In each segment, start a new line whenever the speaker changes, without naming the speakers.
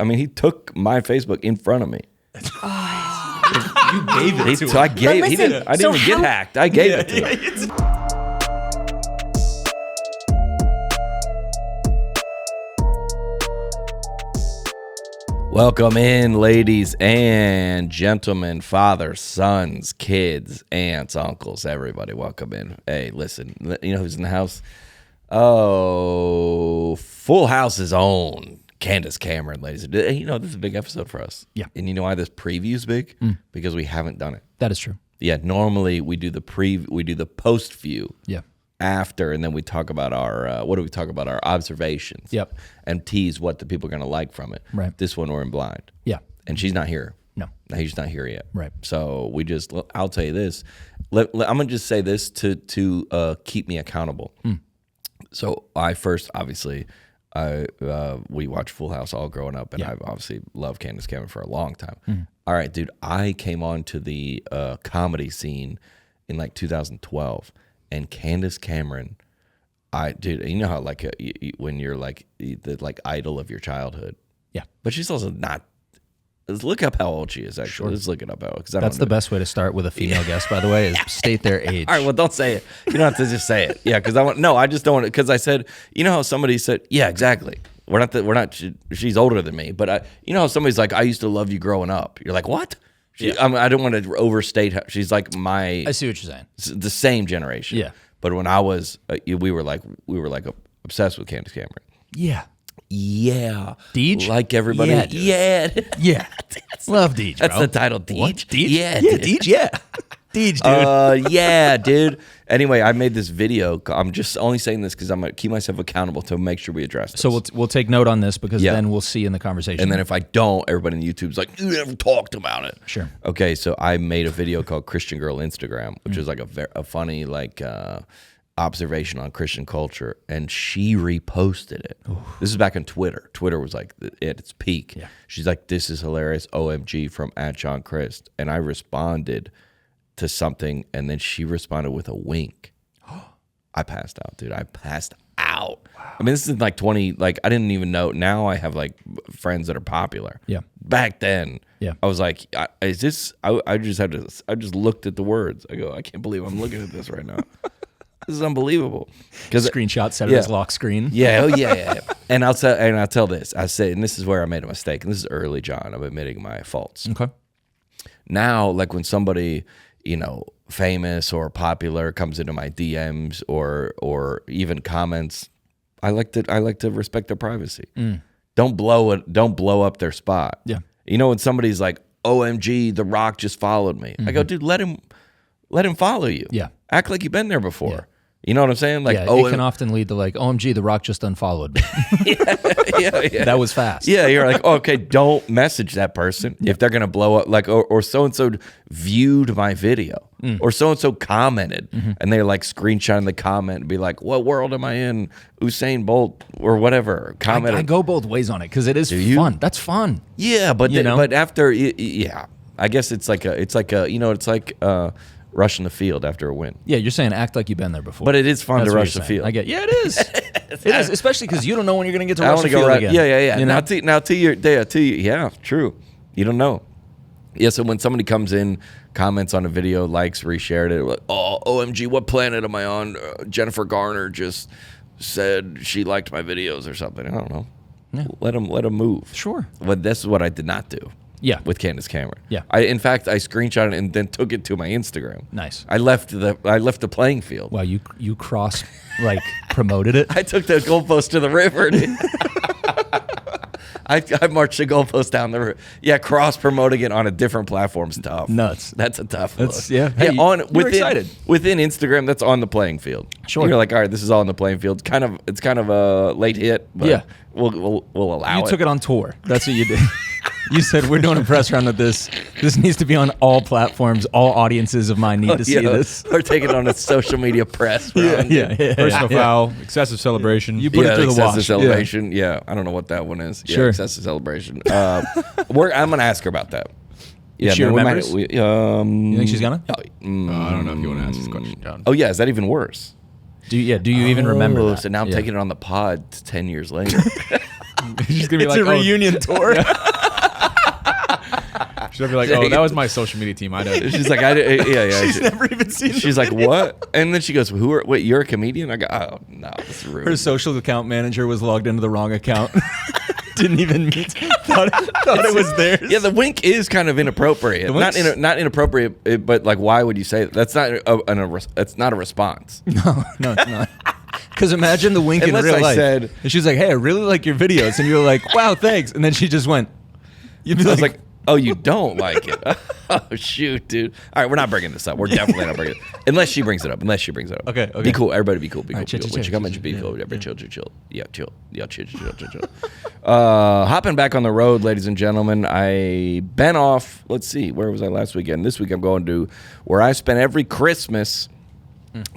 he took my Facebook in front of me.
You gave it to him.
I didn't even get hacked. I gave it to him. Welcome in, ladies and gentlemen, fathers, sons, kids, aunts, uncles, everybody. Welcome in. Hey, listen, you know who's in the house? Oh, Full House's own Candace Cameron, ladies. You know, this is a big episode for us.
Yeah.
And you know why this preview's big? Because we haven't done it.
That is true.
Yeah, normally we do the post view.
Yeah.
After, and then we talk about our our observations.
Yep.
And tease what the people are going to like from it.
Right.
This one we're in blind.
Yeah.
And she's not here.
No,
he's not here yet.
Right.
So I'll tell you this. I'm gonna just say this to keep me accountable. So I first, obviously, we watched Full House all growing up, and I've obviously loved Candace Cameron for a long time. All right, dude, I came on to the comedy scene in like 2012. And Candace Cameron, you know how when you're like the idol of your childhood.
Yeah.
But she's also not. Let's look up how old she is. Actually,
Sure.
Let's look it up.
That's the best way to start with a female guest, by the way, is state their age.
All right, well, don't say it. You don't have to just say it. Yeah, because I just don't want it. Because I said, you know how somebody said, yeah, exactly. She's older than me, but you know how somebody's like, I used to love you growing up. You're like, what? I don't want to overstate her. She's like
I see what you're saying.
The same generation.
Yeah.
But when I was, we were obsessed with Candace Cameron.
Yeah.
Yeah.
Deej?
Like everybody.
Yeah. Yeah. Love Deej, bro.
That's the title, Deej.
What? Deej?
Yeah.
Deej, yeah. Deej, dude.
Yeah, dude. Anyway, I made this video. I'm just only saying this because I'm going to keep myself accountable to make sure we address this.
So we'll take note on this because then we'll see in the conversation.
And then if I don't, everybody on YouTube's like, you never talked about it.
Sure.
Okay, so I made a video called Christian Girl Instagram, which is like a funny observation on Christian culture, and she reposted it. Ooh. This is back on Twitter. Twitter was like at its peak. Yeah. She's like, this is hilarious, OMG, from @Crist. And I responded to something, and then she responded with a wink. I passed out, dude. I passed out. Wow. I mean, this is like 20, I didn't even know. Now I have friends that are popular.
Yeah.
Back then, I was like, is this, I just looked at the words. I go, I can't believe I'm looking at this right now. This is unbelievable.
Screenshot set of his lock screen.
Yeah, yeah. And I'll tell this. I say, and this is where I made a mistake, and this is early, John. I'm admitting my faults.
Okay.
Now, when somebody, famous or popular comes into my DMs or even comments, I like to respect their privacy. Don't blow up their spot.
Yeah.
When somebody's like, OMG, The Rock just followed me. I go, dude, let him follow you.
Yeah.
Act like you've been there before. Yeah. You know what I'm saying?
It can often lead to OMG, The Rock just unfollowed me. yeah. That was fast.
Yeah, you're like, okay, don't message that person if they're going to blow up. Or so-and-so viewed my video. Or so-and-so commented. And they're screenshotting the comment and be like, what world am I in? Usain Bolt or whatever. Comment.
I go both ways on it because it is fun. That's fun.
Yeah, but but after, I guess it's like rushing the field after a win.
Yeah, you're saying act like you've been there before.
But it is fun to rush the field.
I get. Yeah, it is. It is, especially because you don't know when you're going to get to rush the field again.
Yeah.
You know?
Yeah, true. You don't know. Yeah, so when somebody comes in, comments on a video, likes, reshared it, like, oh, OMG, what planet am I on? Jennifer Garner just said she liked my videos or something. I don't know. Yeah. Let them move.
Sure.
But this is what I did not do.
Yeah,
with Candace Cameron.
Yeah,
in fact, I screenshot it and then took it to my Instagram.
Nice.
I left the playing field.
Wow, you cross promoted it.
I took the goalpost to the river. I marched the goalpost down the river. Yeah, cross promoting it on a different platform's tough.
Nuts.
That's a tough look.
Yeah. Hey,
you're
excited.
Within Instagram, that's on the playing field.
Sure.
You're like, all right, this is all on the playing field. It's kind of a late hit, but we'll allow it.
You took it on tour. That's what you did. You said, we're doing a press run with this. This needs to be on all platforms. All audiences of mine need to see this.
Or take it on a social media press run.
Yeah.
Personal foul, excessive celebration.
You put it through the wash.
Excessive celebration. Yeah, I don't know what that one is.
Sure.
Yeah, excessive celebration. I'm going to ask her about that. Yeah,
she remembers?
You
think she's gonna?
I don't know if you want to ask this question, John.
Oh, yeah. Is that even worse?
Do you even remember that?
So now I'm taking it on the pod 10 years later.
She's gonna be
It's
like,
a reunion tour.
She's gonna be like, oh, that was my social media team. I know.
She's like, yeah.
She's never even seen.
She's like, what? And then she goes, wait, you're a comedian? I go, oh, no, this is rude.
Her social account manager was logged into the wrong account. Didn't even meet. Thought it was theirs.
Yeah, the wink is kind of inappropriate. Not inappropriate, but like, why would you say that? That's not that's not a response.
No, it's not. Because imagine the wink
Unless
in real
I
life.
said-
And she was like, hey, I really like your videos. And you're like, wow, thanks. And then she just went. You'd be
I was like, oh, you don't like it? Oh, shoot, dude. All right, we're not bringing this up. We're definitely not bringing it Unless she brings it up.
Okay.
Be cool. Everybody be cool. Be cool.
Chill,
Be cool.
chill,
When you come
chill,
in, be
chill,
cool.
yeah.
Everybody chill. Yeah, chill. Yeah, chill. Hopping back on the road, ladies and gentlemen. I been off. Let's see. Where was I last weekend? This week I'm going to where I spent every Christmas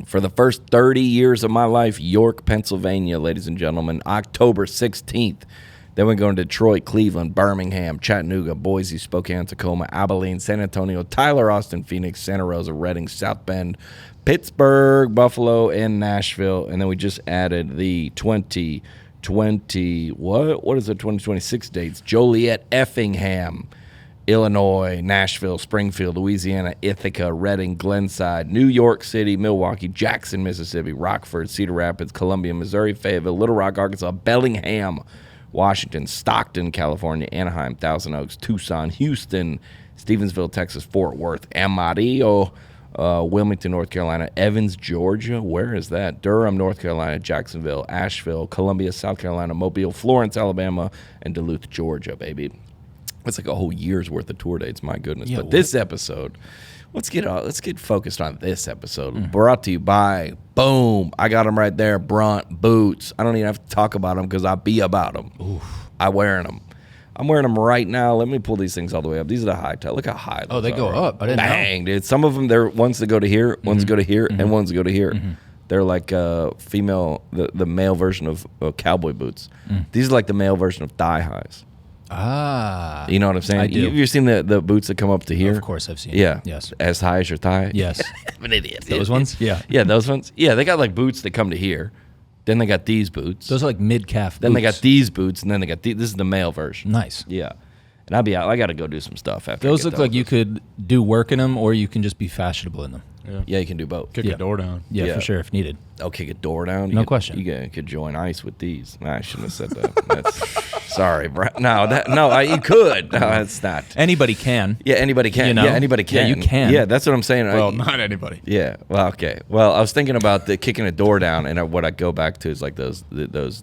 for the first 30 years of my life, York, Pennsylvania, ladies and gentlemen. October 16th. Then we're going to Detroit, Cleveland, Birmingham, Chattanooga, Boise, Spokane, Tacoma, Abilene, San Antonio, Tyler, Austin, Phoenix, Santa Rosa, Reading, South Bend, Pittsburgh, Buffalo, and Nashville. And then we just added the 2020, what is the 2026 dates? Joliet, Effingham, Illinois, Nashville, Springfield, Louisiana, Ithaca, Reading, Glenside, New York City, Milwaukee, Jackson, Mississippi, Rockford, Cedar Rapids, Columbia, Missouri, Fayetteville, Little Rock, Arkansas, Bellingham, Washington, Stockton, California, Anaheim, Thousand Oaks, Tucson, Houston, Stevensville, Texas, Fort Worth, Amarillo, Wilmington, North Carolina, Evans, Georgia. Where is that? Durham, North Carolina, Jacksonville, Asheville, Columbia, South Carolina, Mobile, Florence, Alabama, and Duluth, Georgia, baby. It's like a whole year's worth of tour dates, my goodness.
Yeah,
but this episode, let's get focused on this episode. Brought to you by, boom, I got them right there, Brunt boots. I don't even have to talk about them because I be about them. I wearing them. I'm wearing them right now. Let me pull these things all the way up. These are the high top. Look how high those
Oh, they go
are.
up. I didn't
Bang, dude. Some of them, they're ones that go to here, ones that go to here, and ones that go to here. They're like female, the male version of cowboy boots. These are like the male version of thigh highs.
Ah.
You know what I'm saying?
I do.
You've seen the boots that come up to here?
Of course I've seen.
Yeah.
Yes.
As high as your thigh?
Yes.
I'm an idiot.
Those ones? Yeah.
Yeah, those ones. Yeah, they got like boots that come to here. Then they got these boots.
Those are like mid-calf
Then they
boots.
got these boots, and then they got this is the male version.
Nice.
Yeah. And I'll be out. I got to go do some stuff after.
Those look like you could do work in them, or you can just be fashionable in them.
Yeah, you can do both.
Kick
Yeah.
the door down.
Yeah,
Yeah.
for sure, if needed.
I'll kick a door down.
No question.
You could join ICE with these. Nah, I shouldn't have said that. Sorry, bro. No, you could. No, that's not.
Anybody can.
Yeah, anybody can.
You know?
Yeah, anybody can.
Yeah, you can.
Yeah, that's what I'm saying.
Well, not anybody.
Yeah. Well, okay. Well, I was thinking about the kicking a door down, and what I go back to is like those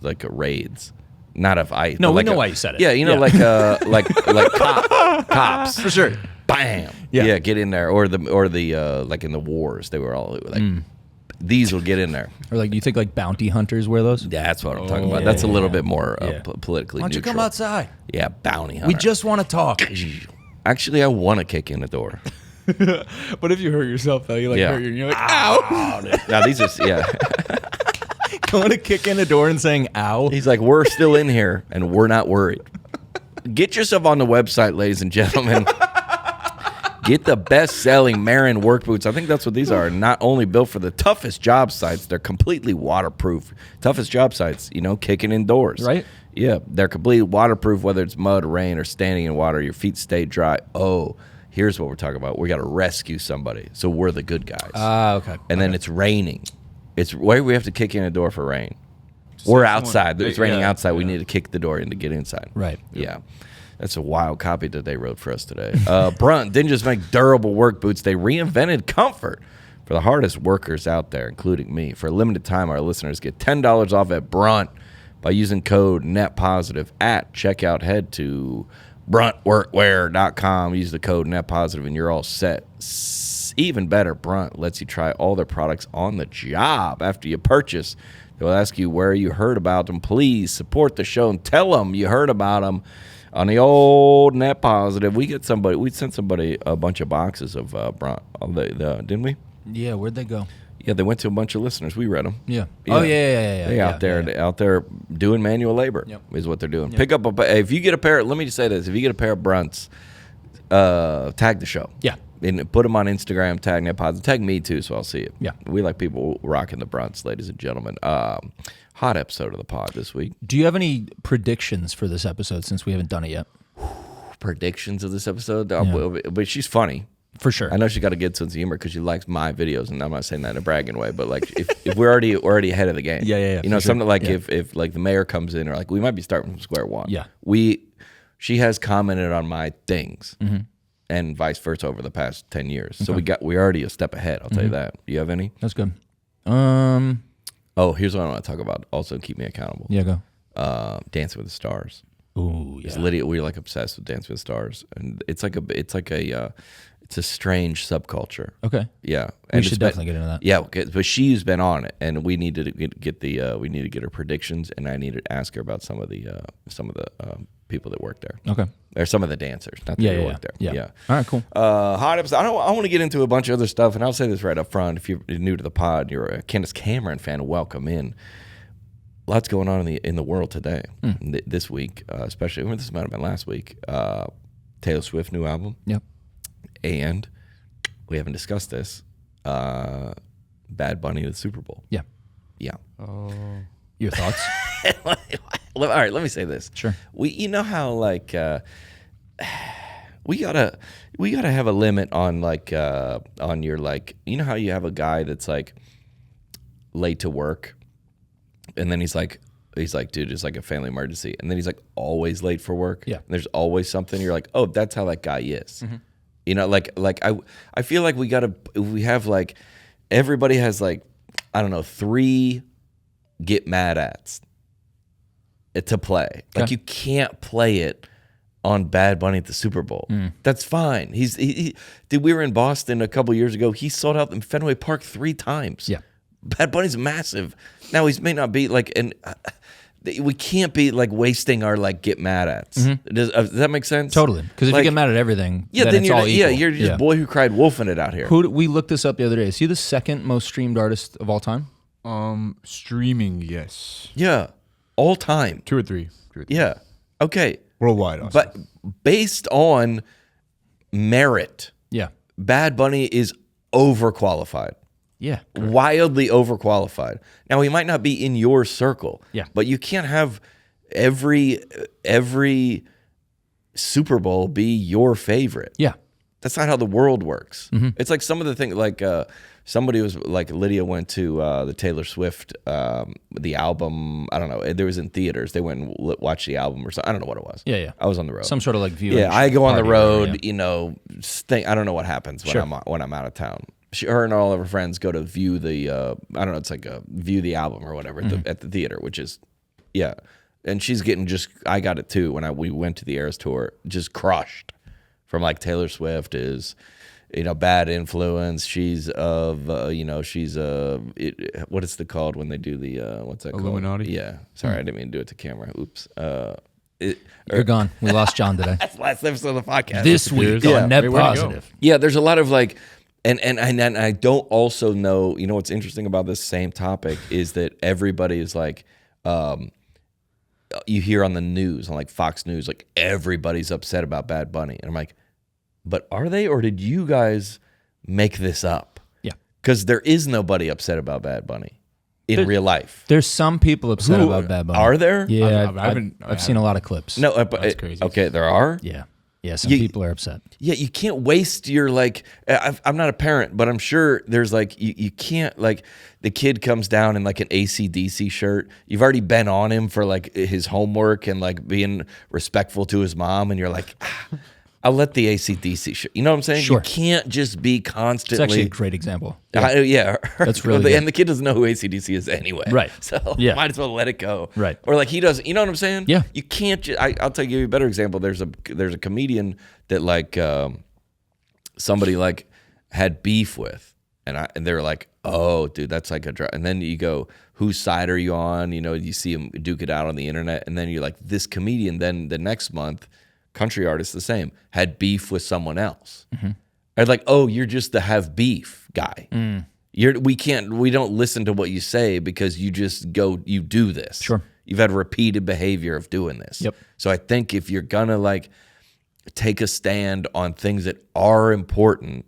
like raids, not of ICE.
No,
but
we
like
know why you said it.
Yeah, you know,
Yeah.
like cops
For sure.
Bam.
Yeah.
Get in there, or the like in the wars, they were all like these will get in there.
Or like, do you think like bounty hunters wear those?
Yeah, that's what I'm talking about.
yeah,
That's a little
yeah.
bit more
Yeah.
politically
Why don't you
neutral.
come outside?
Yeah, bounty hunter.
We just want to talk.
Actually, I want to kick in the door.
But if you hurt yourself, though, you like
Yeah.
hurt you're like, ow.
Now these are
Going to kick in the door and saying, ow.
He's like, we're still in here and we're not worried. Get yourself on the website, ladies and gentlemen. Get the best-selling Marin work boots. I think that's what these are. Not only built for the toughest job sites, they're completely waterproof. Toughest job sites, kicking indoors.
Right.
Yeah, they're completely waterproof, whether it's mud, rain, or standing in water. Your feet stay dry. Oh, here's what we're talking about. We got to rescue somebody, so we're the good guys.
Okay.
And then it's raining. Why do we have to kick in a door for rain? We're outside. It's raining outside. We need to kick the door in to get inside.
Right.
Yeah. That's a wild copy that they wrote for us today. Brunt didn't just make durable work boots. They reinvented comfort for the hardest workers out there, including me. For a limited time, our listeners get $10 off at Brunt by using code NETPOSITIVE at checkout. Head to bruntworkwear.com. Use the code NETPOSITIVE and you're all set. Even better, Brunt lets you try all their products on the job after you purchase. They'll ask you where you heard about them. Please support the show and tell them you heard about them on the old Net Positive. We sent somebody a bunch of boxes of Brunt, didn't we?
Yeah, where'd they go?
Yeah, they went to a bunch of listeners. We read them.
Yeah. Oh, yeah.
They out there doing manual labor.
Yep.
Is what they're doing. Pick up if you get a pair. Let me just say this: if you get a pair of Brunts, tag the show.
Yeah.
And put them on Instagram, tag Net Pods, tag me too, so I'll see it.
Yeah.
We like people rocking the brunts, ladies and gentlemen. Hot episode of the pod this week.
Do you have any predictions for this episode since we haven't done it yet?
Predictions of this episode? But she's funny.
For sure.
I know she got a good sense of humor because she likes my videos, and I'm not saying that in a bragging way, but like if we're already ahead of the game.
Yeah.
You know,
for
something
sure.
like
Yeah.
if like the mayor comes in, or like we might be starting from square one.
Yeah.
She has commented on my things. And vice versa over the past 10 years. So we're already a step ahead, I'll tell you that. Do you have any?
That's good.
Oh, here's what I want to talk about. Also keep me accountable.
Yeah, go.
Dancing with the Stars.
Ooh, yeah.
It's Lydia, we're like obsessed with Dancing with the Stars. And it's a strange subculture.
Okay.
Yeah.
We
And
should
it's been-
definitely get into that.
Yeah, okay, but she's been on it, and we need to get her predictions, and I need to ask her about some of the people that work there.
Okay.
Or some of the dancers, not that
Yeah.
work there.
Yeah. All right, cool.
Hot episode. I want to get into a bunch of other stuff, and I'll say this right up front. If you're new to the pod, you're a Candace Cameron fan, welcome in. Lots going on in the world today, this week, especially. This might have been last week. Taylor Swift new album,
Yep.
and we haven't discussed this. Bad Bunny to the Super Bowl.
Yeah.
Yeah.
Your thoughts?
All right, let me say this.
Sure.
You know how like we gotta have a limit on like on your like, you know how you have a guy that's like late to work, and then he's like, dude, it's like a family emergency, and then he's like always late for work.
Yeah.
And there's always something. You're like, oh, that's how that guy is. You know, like I feel like we have like everybody has like, I don't know, 3 get mad ats to play. Like you can't play it on Bad Bunny at the Super Bowl. That's fine. Dude, we were in Boston a couple years ago. He sold out in Fenway Park 3 times.
Yeah.
Bad Bunny's massive. Now he may not be like, and we can't be like wasting our like get mad ats. Does that make sense?
Totally. Because if
Like,
you get mad at everything,
yeah,
then it's
you're
all equal.
you're just boy who cried wolf in it out here.
We looked this up the other day. Is he the second most streamed artist of all time?
Streaming, yes.
Yeah, all time.
2 or 3.
Yeah, okay.
Worldwide, also.
But based on merit,
Yeah.
Bad Bunny is overqualified.
Yeah.
Wildly overqualified. Now he might not be in your circle.
Yeah.
But you can't have every Super Bowl be your favorite.
Yeah.
That's not how the world works. It's like some of the things, like somebody was like, Lydia went to the Taylor Swift, the album. I don't know. There was in theaters. They went and watched the album or something. I don't know what it was.
Yeah.
I was on the road.
Some sort of like viewing.
Yeah, I go on the
party or whatever,
road.
yeah.
You know, I don't know what happens when
Sure.
I'm out of town. Her and all of her friends go to view the I don't know. It's like view the album or whatever at the theater, which is And she's getting I got it too when we went to the Eras tour, just crushed from like Taylor Swift is, bad influence. She's what is it called when they do the what's that
Illuminati?
called? Yeah, sorry, I didn't mean to do it to camera. Oops.
You're gone. We lost John today.
That's the last episode of the podcast.
This week
Yeah.
on Net
Hey, where'd he go?
Positive.
Yeah, there's a lot of like, and I don't also know. You know what's interesting about this same topic is that everybody is like, you hear on the news, on like Fox News, like everybody's upset about Bad Bunny, and I'm like, but are they, or did you guys make this up?
Yeah.
Because there is nobody upset about Bad Bunny in real life.
There's some people upset about Bad Bunny.
Are there?
Yeah,
I haven't-
I've seen a lot of clips.
No, but
That's crazy.
Okay, there are.
Yeah. Yeah, some people are upset.
Yeah, you can't waste your like. I'm not a parent, but I'm sure there's like you can't like the kid comes down in like an AC/DC shirt. You've already been on him for like his homework and like being respectful to his mom, and you're like, I'll let the AC/DC shirt. You know what I'm saying?
Sure.
You can't just be constantly.
It's actually a great example.
Yeah,
That's really good.
And the kid doesn't know who AC/DC is anyway,
Right.
So
Yeah.
might as well let it go,
Right.
Or like he doesn't. You know what I'm saying?
Yeah.
You can't. I'll tell you a better example. There's a comedian that like somebody like had beef with, and they were like, oh, dude, that's like and then you go, whose side are you on? You see him duke it out on the internet, and then you're like, this comedian. Then the next month, country artist the same had beef with someone else. I'd like, oh, you're just the have beef guy. We don't listen to what you say because you just you do this.
Sure.
You've had repeated behavior of doing this.
Yep.
So I think if you're gonna like take a stand on things that are important,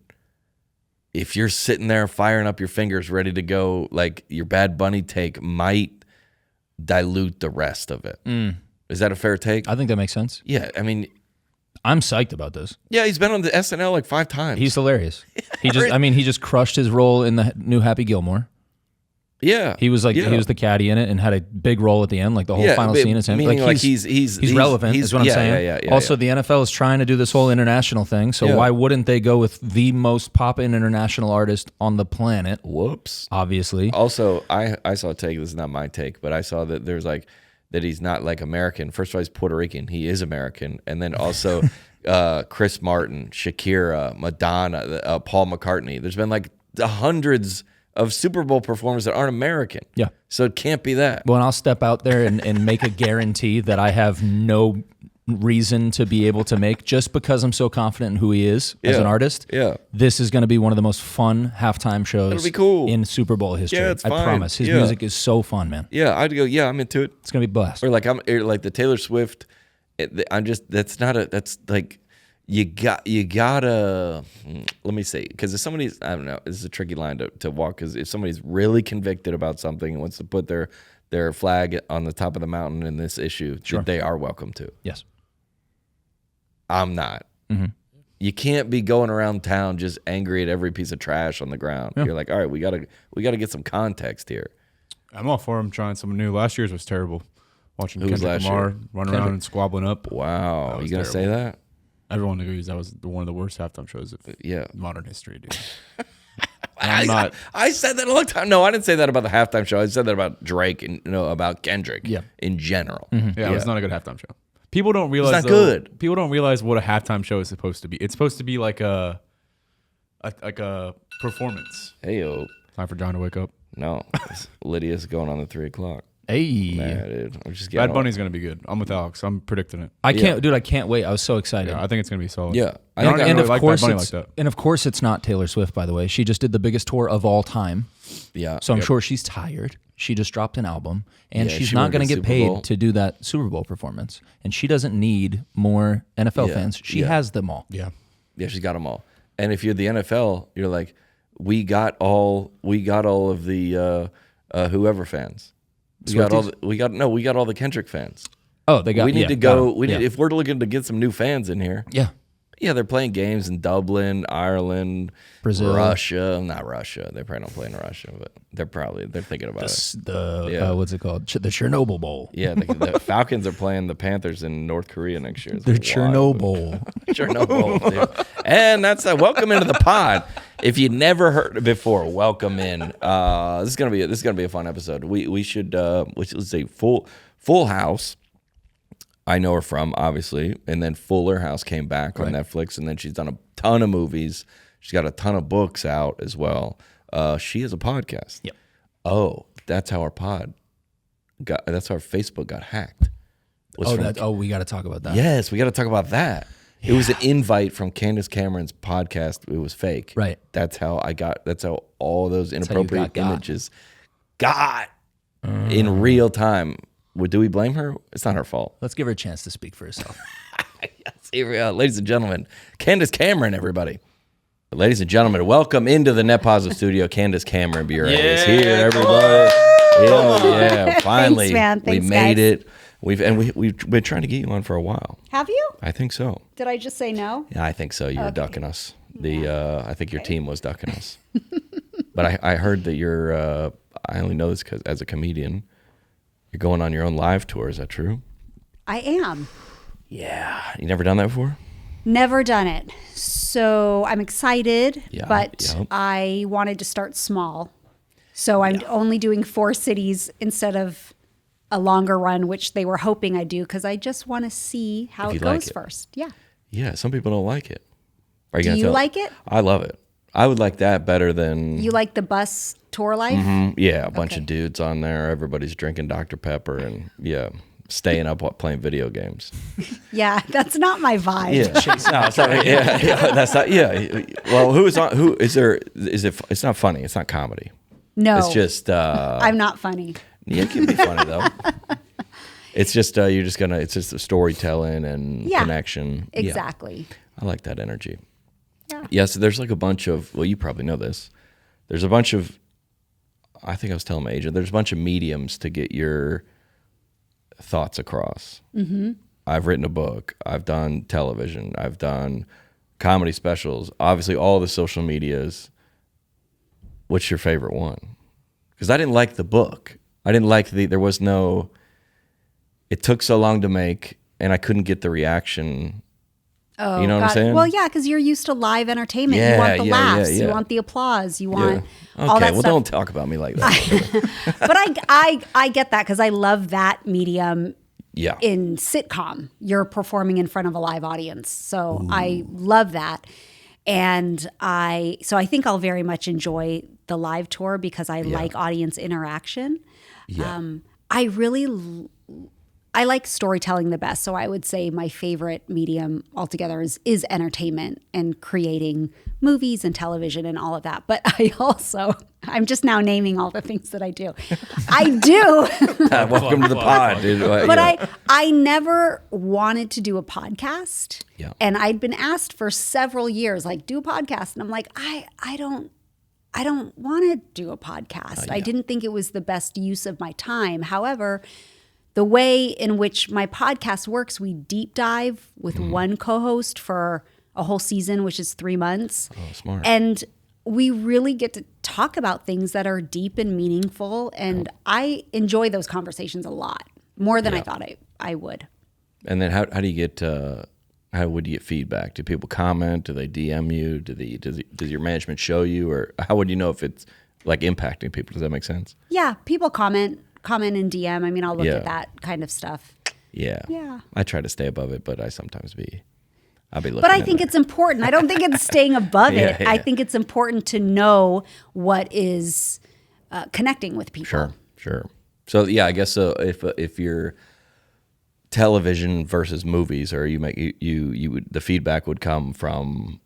if you're sitting there firing up your fingers, ready to go, like your Bad Bunny take might dilute the rest of it. Is that a fair take?
I think that makes sense.
Yeah, I mean,
I'm psyched about this.
yeah, he's been on the SNL like 5 times.
He's hilarious. He just crushed his role in the new Happy Gilmore.
Yeah,
He was he was the caddy in it and had a big role at the end. Like the whole final scene is him.
Meaning
Like
he's
relevant. Is what I'm saying.
Yeah,
also, the NFL is trying to do this whole international thing. So why wouldn't they go with the most poppin' international artist on the planet?
Whoops.
Obviously.
Also, I saw a take. This is not my take, but I saw that there's like that he's not like American. First of all, he's Puerto Rican. He is American, and then also Chris Martin, Shakira, Madonna, Paul McCartney. There's been like the hundreds of Super Bowl performers that aren't American.
Yeah.
So it can't be that.
Well, and I'll step out there and make a guarantee that I have no reason to be able to make just because I'm so confident in who he is as an artist.
Yeah.
This is going to be one of the most fun halftime shows
It'll be cool.
in Super Bowl history.
Yeah, it's
I
fine.
promise. His
Yeah.
music is so fun, man.
Yeah, I'd go, yeah, I'm into it.
It's going to be a blast.
Or like like the Taylor Swift. That's like you gotta let me say, because if somebody's, I don't know, this is a tricky line to walk, because if somebody's really convicted about something and wants to put their flag on the top of the mountain in this issue, they are welcome to.
Yes.
I'm not. You can't be going around town just angry at every piece of trash on the ground. You're like, all right, we gotta get some context here.
I'm all for him trying something new. Last year's was terrible. Watching
Who was
Kendrick
last
Lamar
year?
run around and squabbling up.
Wow,
was
you gonna say that?
Everyone agrees that was one of the worst halftime shows of modern history, dude.
I said that a long time. No, I didn't say that about the halftime show. I said that about Drake and about Kendrick.
Yeah.
In general.
Yeah, it was not a good halftime show. People don't realize
It's not good.
People don't realize what a halftime show is supposed to be. It's supposed to be like a performance.
Hey yo,
Time for John to wake up.
no, Lydia's going on the 3 o'clock.
Hey.
Man, dude, I'm just getting
Bad Bunny's gonna be good. I'm with Alex. I'm predicting it.
I can't wait. I was so excited.
Yeah, I think it's gonna be solid.
Yeah,
I don't
And
really
of
like
course
Bad Bunny
it's
like that.
and of course it's not Taylor Swift, by the way. She just did the biggest tour of all time.
Yeah.
So I'm sure she's tired. She just dropped an album, and
Yeah,
she's
she
not
worked
going
at
to get
Super Bowl.
paid to do that Super Bowl performance. And she doesn't need more NFL fans. She has them all.
Yeah.
Yeah, she's got them all. And if you're the NFL, you're like, we got all of the whoever fans. We got all the Kendrick fans.
Oh, they got.
We need
yeah,
to
got
go.
'em.
We need,
Yeah.
if we're looking to get some new fans in here.
Yeah.
Yeah, they're playing games in Dublin, Ireland,
Brazil.
Russia. Not Russia. They probably don't play in Russia, but they're thinking about it.
What's it called? The Chernobyl Bowl.
Yeah, the Falcons are playing the Panthers in North Korea next year. It's
The
wild.
Chernobyl.
Chernobyl. Dude. And that's welcome into the pod. If you never heard it before, welcome in. This is gonna be a fun episode. We should let's say Full House. I know her from, obviously, and then Fuller House came back on Netflix, and then she's done a ton of movies. She's got a ton of books out as well. She has a podcast.
Yep.
Oh, that's how our Facebook got hacked.
We got to talk about that.
Yes, we got to talk about that. Yeah. It was an invite from Candace Cameron's podcast. It was fake.
Right.
That's how all those inappropriate
got.
images got in real time. Do we blame her? It's not her fault.
Let's give her a chance to speak for herself.
Yes, here we are, ladies and gentlemen. Candace Cameron, everybody. Ladies and gentlemen, welcome into the Net Positive Studio. Candace Cameron Bure is here, everybody. Yeah, finally,
Thanks, man.
we made it. We've been trying to get you on for a while.
Have you?
I think so.
Did I just say no?
Yeah, I think so. You were ducking us. I think your team was ducking us. But I heard that you're. I only know this because as a comedian, you're going on your own live tour. Is that true?
I am.
Yeah. You never done that before?
Never done it. So I'm excited,
Yeah,
but
yep.
I wanted to start small. So I'm only doing 4 cities instead of a longer run, which they were hoping I do, because I just want to see how
If
it
you like
goes
it.
first. Yeah.
Yeah. Some people don't like it. Are you
Do
gonna
you
tell?
like it?
I love it. I would like that better than.
You like the bus tour life?
Yeah, a bunch
Okay.
of dudes on there. Everybody's drinking Dr. Pepper and staying up playing video games.
Yeah, that's not my vibe.
No, it's not, that's not. Yeah, well, who is on? Who is there? Is it? It's not funny. It's not comedy.
No,
It's just.
I'm not funny.
Yeah, it can be funny though. It's just you're just gonna. It's just a storytelling and connection.
Exactly.
Yeah, I like that energy. Yeah, so there's like a bunch of, well, you probably know this. There's a bunch of, I think I was telling my agent, there's a bunch of mediums to get your thoughts across. Mm-hmm. I've written a book. I've done television. I've done comedy specials. Obviously, all the social medias. What's your favorite one? Because I didn't like the book. I didn't like there was no, it took so long to make, and I couldn't get the reaction.
Oh,
you know what I'm saying?
Well, yeah, because you're used to live entertainment. You want the laughs. You want the applause. You want all that stuff.
Don't talk about me like that.
But I get that because I love that medium.
Yeah.
In sitcom, you're performing in front of a live audience. So I love that. And I think I'll very much enjoy the live tour because I like audience interaction. Yeah. I like storytelling the best. So I would say my favorite medium altogether is entertainment and creating movies and television and all of that. But I'm just now naming all the things that I do. I do.
Welcome to the pod, dude.
But I never wanted to do a podcast.
Yeah.
And I'd been asked for several years, like, do a podcast. And I'm like, I don't want to do a podcast. I didn't think it was the best use of my time. However, the way in which my podcast works, we deep dive with one co-host for a whole season, which is 3 months.
Oh, smart.
And we really get to talk about things that are deep and meaningful. And I enjoy those conversations a lot, more than I thought I would.
And then how do you get, how would you get feedback? Do people comment? Do they DM you? Does your management show you? Or how would you know if it's like impacting people? Does that make sense?
Yeah, people comment and DM. I mean, I'll look at that kind of stuff.
Yeah.
Yeah.
I try to stay above it, but I sometimes I'll be looking.
But I think it's important. I don't think it's staying above it.
Yeah.
I think it's important to know what is connecting with people.
Sure. So yeah, I guess so. If you're television versus movies, or you would, the feedback would come from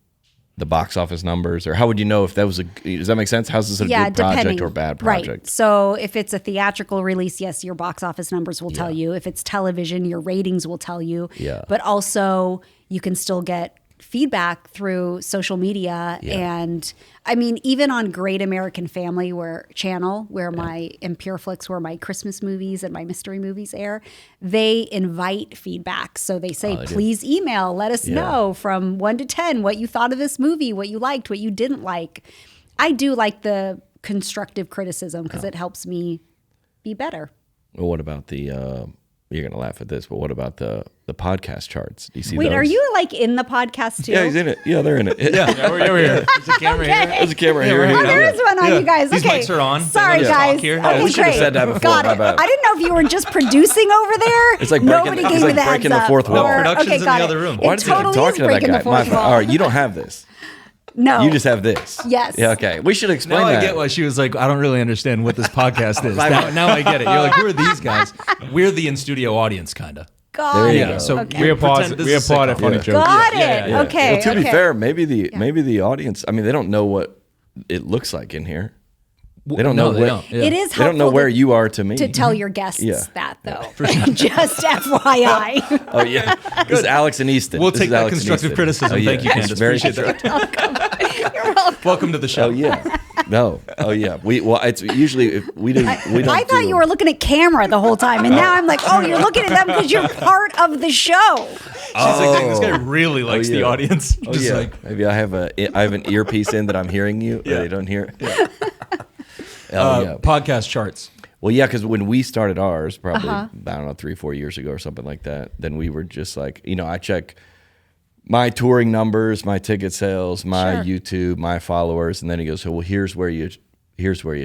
the box office numbers, or how would you know if that was does that make sense? How's this a good project or bad project?
Right. So if it's a theatrical release, yes, your box office numbers will tell you. If it's television, your ratings will tell you.
Yeah.
But also you can still get feedback through social media. And I mean, even on Great American Family channel, where my Pureflix, where my Christmas movies and my mystery movies air, they invite feedback. So they say, please email, let us know from 1 to 10 what you thought of this movie, what you liked, what you didn't like. I do like the constructive criticism because it helps me be better.
Well, what about the you're gonna laugh at this, but what about the podcast charts? Do you see
Wait,
those?
are you like in the podcast too?
Yeah, he's in it. Yeah, they're in it.
Yeah, we're here. There's a camera here.
There's a camera here.
Oh, there is one on you guys.
These
Okay.
mics are on.
Sorry,
They let us
guys.
talk here.
Okay,
we should have
great.
said that before.
Got
My
it.
bad.
I didn't know if you were just producing over there.
It's like
Nobody
breaking-
gave
it's
me
like
the heads
breaking the
up.
fourth wall.
Or-
Production's in the
got
other
it.
room.
Why
It
did you
totally
talk
is
to that
breaking
guy?
the fourth wall.
All right, you don't have this.
No.
You just have this.
Yes.
Yeah. Okay. We should explain
Now
that.
I get why she was like, I don't really understand what this podcast is. Now I get it. You're like, who are these guys? We're the in-studio audience, kind of.
Got
There you
it.
go.
Yeah, so
Okay.
We applaud
Pretend this is
at
sitcom.
funny
Yeah.
jokes.
Got it.
Yeah.
Okay.
Well, to be
okay.
fair, maybe the audience. I mean, they don't know what it looks like in here. They don't know.
No, they don't. Yeah.
It is
They don't know
helpful
where you are to me.
to tell your guests
Yeah.
that, though. Just FYI.
Oh yeah, this is Alex and Easton.
We'll
This
take
is
that
Alex and
constructive
Easton.
criticism.
Oh, yeah.
Thank you,
It's
Candace.
very
Appreciate that.
You're welcome.
Welcome to the show.
Oh yeah. No. Oh yeah. It's usually if we don't.
I thought you were looking at camera the whole time, and now I'm like, oh, you're looking at them because you're part of the show.
She's like, dang, this guy really likes the
yeah.
audience.
Oh
Just
yeah.
like,
Maybe I have an earpiece in that I'm hearing you. Yeah. They don't hear. Yeah. Oh yeah.
podcast charts.
Well, yeah, because when we started ours, probably, I don't know, 3-4 years ago or something like that, then we were just like, I check my touring numbers, my ticket sales, my YouTube, my followers, and then he goes, so, well, here's where you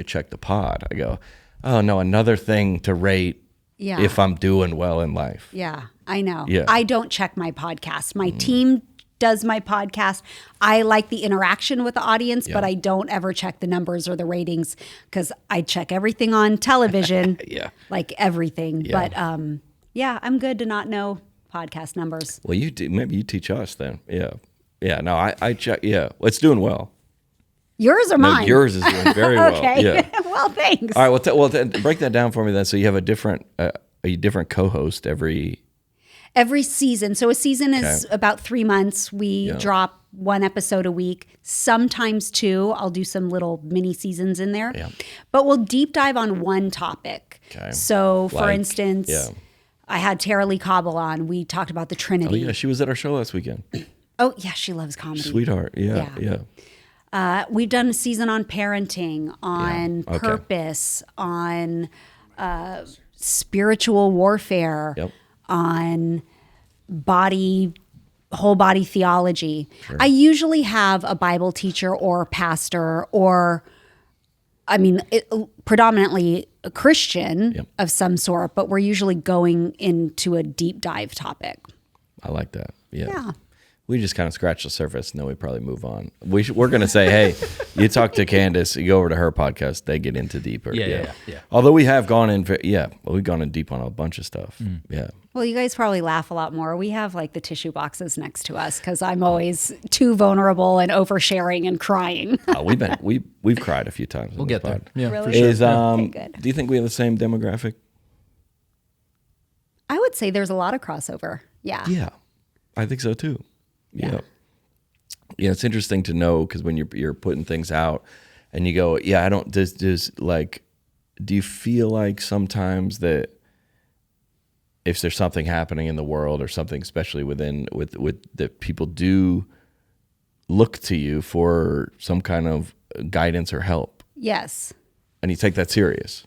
check the pod. I go, oh, no, another thing to rate if I'm doing well in life.
Yeah, I know.
Yeah.
I don't check my podcast. My team does my podcast. I like the interaction with the audience, but I don't ever check the numbers or the ratings because I check everything on television.
Yeah.
Like everything.
Yeah.
But I'm good to not know podcast numbers.
Well, maybe you teach us then. Yeah. Yeah. No, I check. Yeah. It's doing well.
Yours or
No,
mine?
yours is doing very well.
Okay.
Yeah.
Well, thanks.
All right. Well, break that down for me then. So you have a different co-host every
Every season. So a season is about 3 months. We drop 1 episode a week, sometimes 2. I'll do some little mini seasons in there. Yeah. But we'll deep dive on one topic. Okay. So for instance, I had Tara Lee Cobble on. We talked about the Trinity.
Oh, yeah. She was at our show last weekend.
Oh, yeah. She loves comedy.
Sweetheart. Yeah.
We've done a season on parenting, on purpose, on spiritual warfare, on whole body theology. Sure. I usually have a Bible teacher or pastor or, predominantly a Christian of some sort, but we're usually going into a deep dive topic.
I like that. Yeah. We just kind of scratch the surface and then we probably move on. We're going to say, hey, you talk to Candace, you go over to her podcast, they get into deeper. Yeah. Although we have gone in, we've gone in deep on a bunch of stuff. Yeah. Well,
you guys probably laugh a lot more. We have like the tissue boxes next to us because I'm always too vulnerable and oversharing and crying.
We've cried a few times.
We'll get there.
Yeah, really? For sure.
Good. Do you think we have the same demographic?
I would say there's a lot of crossover. Yeah.
Yeah, I think so too. Yeah. It's interesting to know because when you're putting things out and you go, I don't, do you feel like sometimes that if there's something happening in the world or something, especially with that people do look to you for some kind of guidance or help?
Yes.
And you take that serious?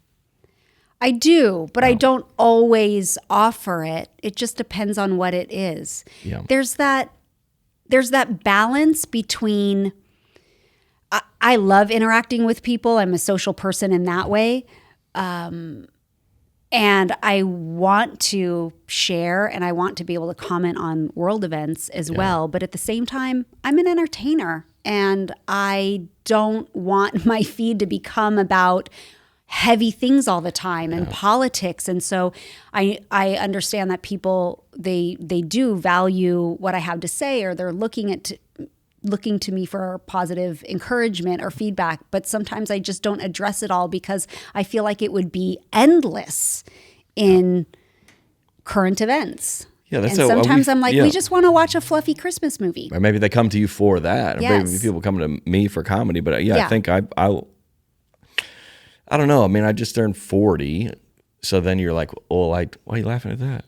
I do, but I don't always offer it. It just depends on what it is. Yeah. There's that balance between, I love interacting with people. I'm a social person in that way. And I want to share and I want to be able to comment on world events as well. But at the same time, I'm an entertainer and I don't want my feed to become about heavy things all the time and politics. And so I understand that people, they do value what I have to say, or they're looking to me for positive encouragement or feedback. But sometimes I just don't address it all because I feel like it would be endless in current events. Yeah, that's and sometimes I'm like, we just want to watch a fluffy Christmas movie.
Or maybe they come to you for that. Yes. Or maybe people come to me for comedy. But I think I don't know. I mean, I just turned 40. So then you're like, why are you laughing at that?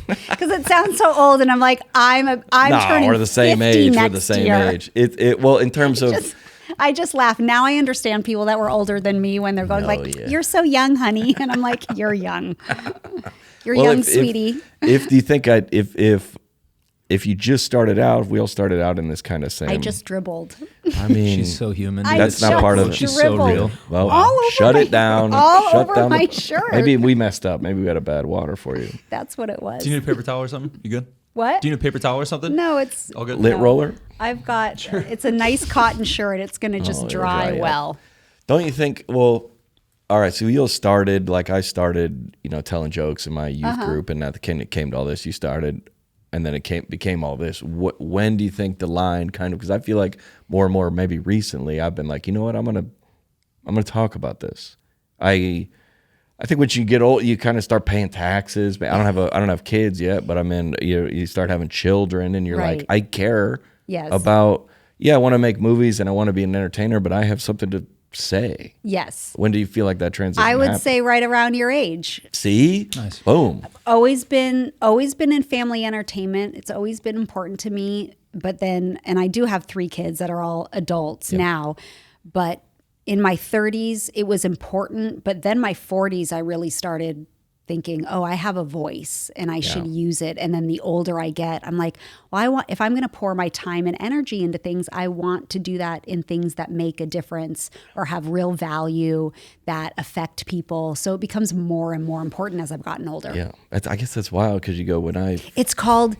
Because it sounds so old, and I'm like, I'm turning
we're the same
50
age.
Next
we're the same
year.
age. Well, in terms of,
I just laugh. Now I understand people that were older than me when they're going you're so young, honey, and I'm like, you're young. You're young, sweetie.
If do you think if you just started out, if we all started out in this kind of same.
I just dribbled.
I mean, she's so human.
That's not part of it.
She's so real.
Well, shut it down.
All
shut
over
down
my shirt.
Maybe we messed up. Maybe we had a bad water for you.
That's what it was.
Do you need a paper towel or something? You good?
What?
Do you need a paper towel or something?
No, it's
all good.
Lint roller?
I've got, it's a nice cotton shirt. It's going to just dry well.
Don't you think, well, all right, so you started, like I started, telling jokes in my youth group, and it came to all this. You started, and then it became all this. When do you think the line kind of, because I feel like more and more, maybe recently, I've been like, you know what, I'm gonna talk about this. I think once you get old, you kind of start paying taxes. I don't have kids yet, but you start having children, and you're like, I care about. Yeah, I want to make movies and I want to be an entertainer, but I have something to say.
Yes.
When do you feel like that transition
I would
happened?
say right around your age.
See?
Nice.
Boom.
I've always been in family entertainment. It's always been important to me. But then, and I do have 3 kids that are all adults now, but in my 30s, it was important. But then my 40s, I really started thinking, I have a voice and I should use it. And then the older I get, I'm like, if I'm going to pour my time and energy into things, I want to do that in things that make a difference or have real value that affect people. So it becomes more and more important as I've gotten older.
Yeah. I guess that's wild because you go
It's called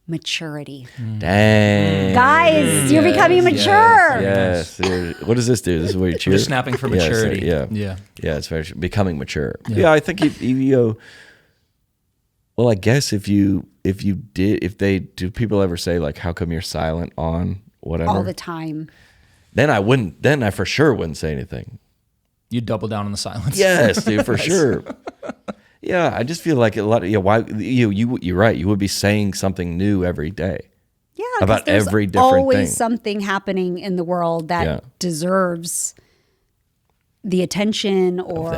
maturity.
Dang.
Guys, you're becoming mature.
Yes. What does this do? This is where you cheer?
You're snapping for maturity.
Yeah, it's very becoming mature. Yeah, I think you well, I guess if people ever say like, how come you're silent on whatever?
All the time.
Then I for sure wouldn't say anything.
You double down on the silence.
Yes, dude, for sure. Yeah, I just feel like a lot of why you're right. You would be saying something new every day.
Yeah,
about
there's
every different
always
thing.
Something happening in the world that deserves the attention or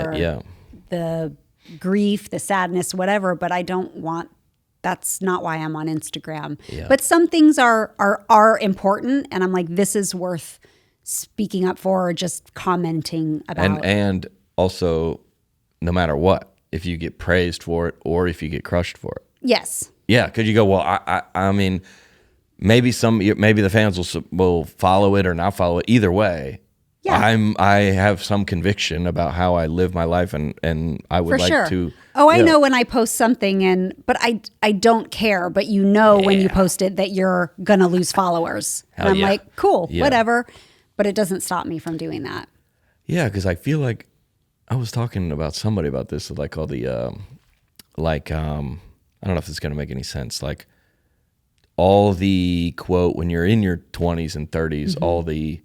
the grief, the sadness, whatever. But I don't want. That's not why I'm on Instagram. Yeah. But some things are important, and I'm like, this is worth speaking up for, or just commenting about.
And also, no matter what, if you get praised for it or if you get crushed for it.
Yes.
Yeah, because you go, well, I mean, maybe the fans will follow it or not follow it. Either way, I have some conviction about how I live my life, and I would like to.
Oh, I know when I post something, but I don't care. But when you post it that you're gonna lose followers, and I'm like, cool, whatever. But it doesn't stop me from doing that.
Yeah, because I feel like I was talking about somebody about this, like all the, I don't know if it's gonna make any sense, like all the quote when you're in your 20s and 30s, all the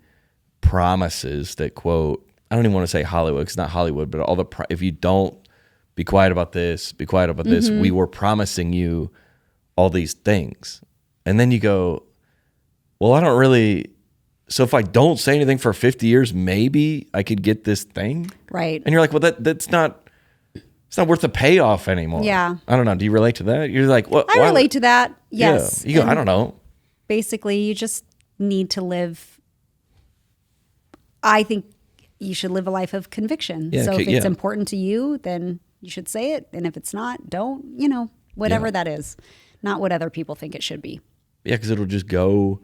promises that quote, I don't even want to say Hollywood, because it's not Hollywood, but all the if you don't be quiet about this, we were promising you all these things, and then you go, well, I don't really. So if I don't say anything for 50 years, maybe I could get this thing,
right?
And you're like, well, that's not. It's not worth the payoff anymore.
Yeah.
I don't know. Do you relate to that? You're like, what?
I relate to that. Yes.
Yeah. You go, I don't know.
Basically, you just need to live. I think you should live a life of conviction.
Yeah,
so if it's important to you, then you should say it. And if it's not, don't, whatever that is. Not what other people think it should be.
Yeah, because it'll just go.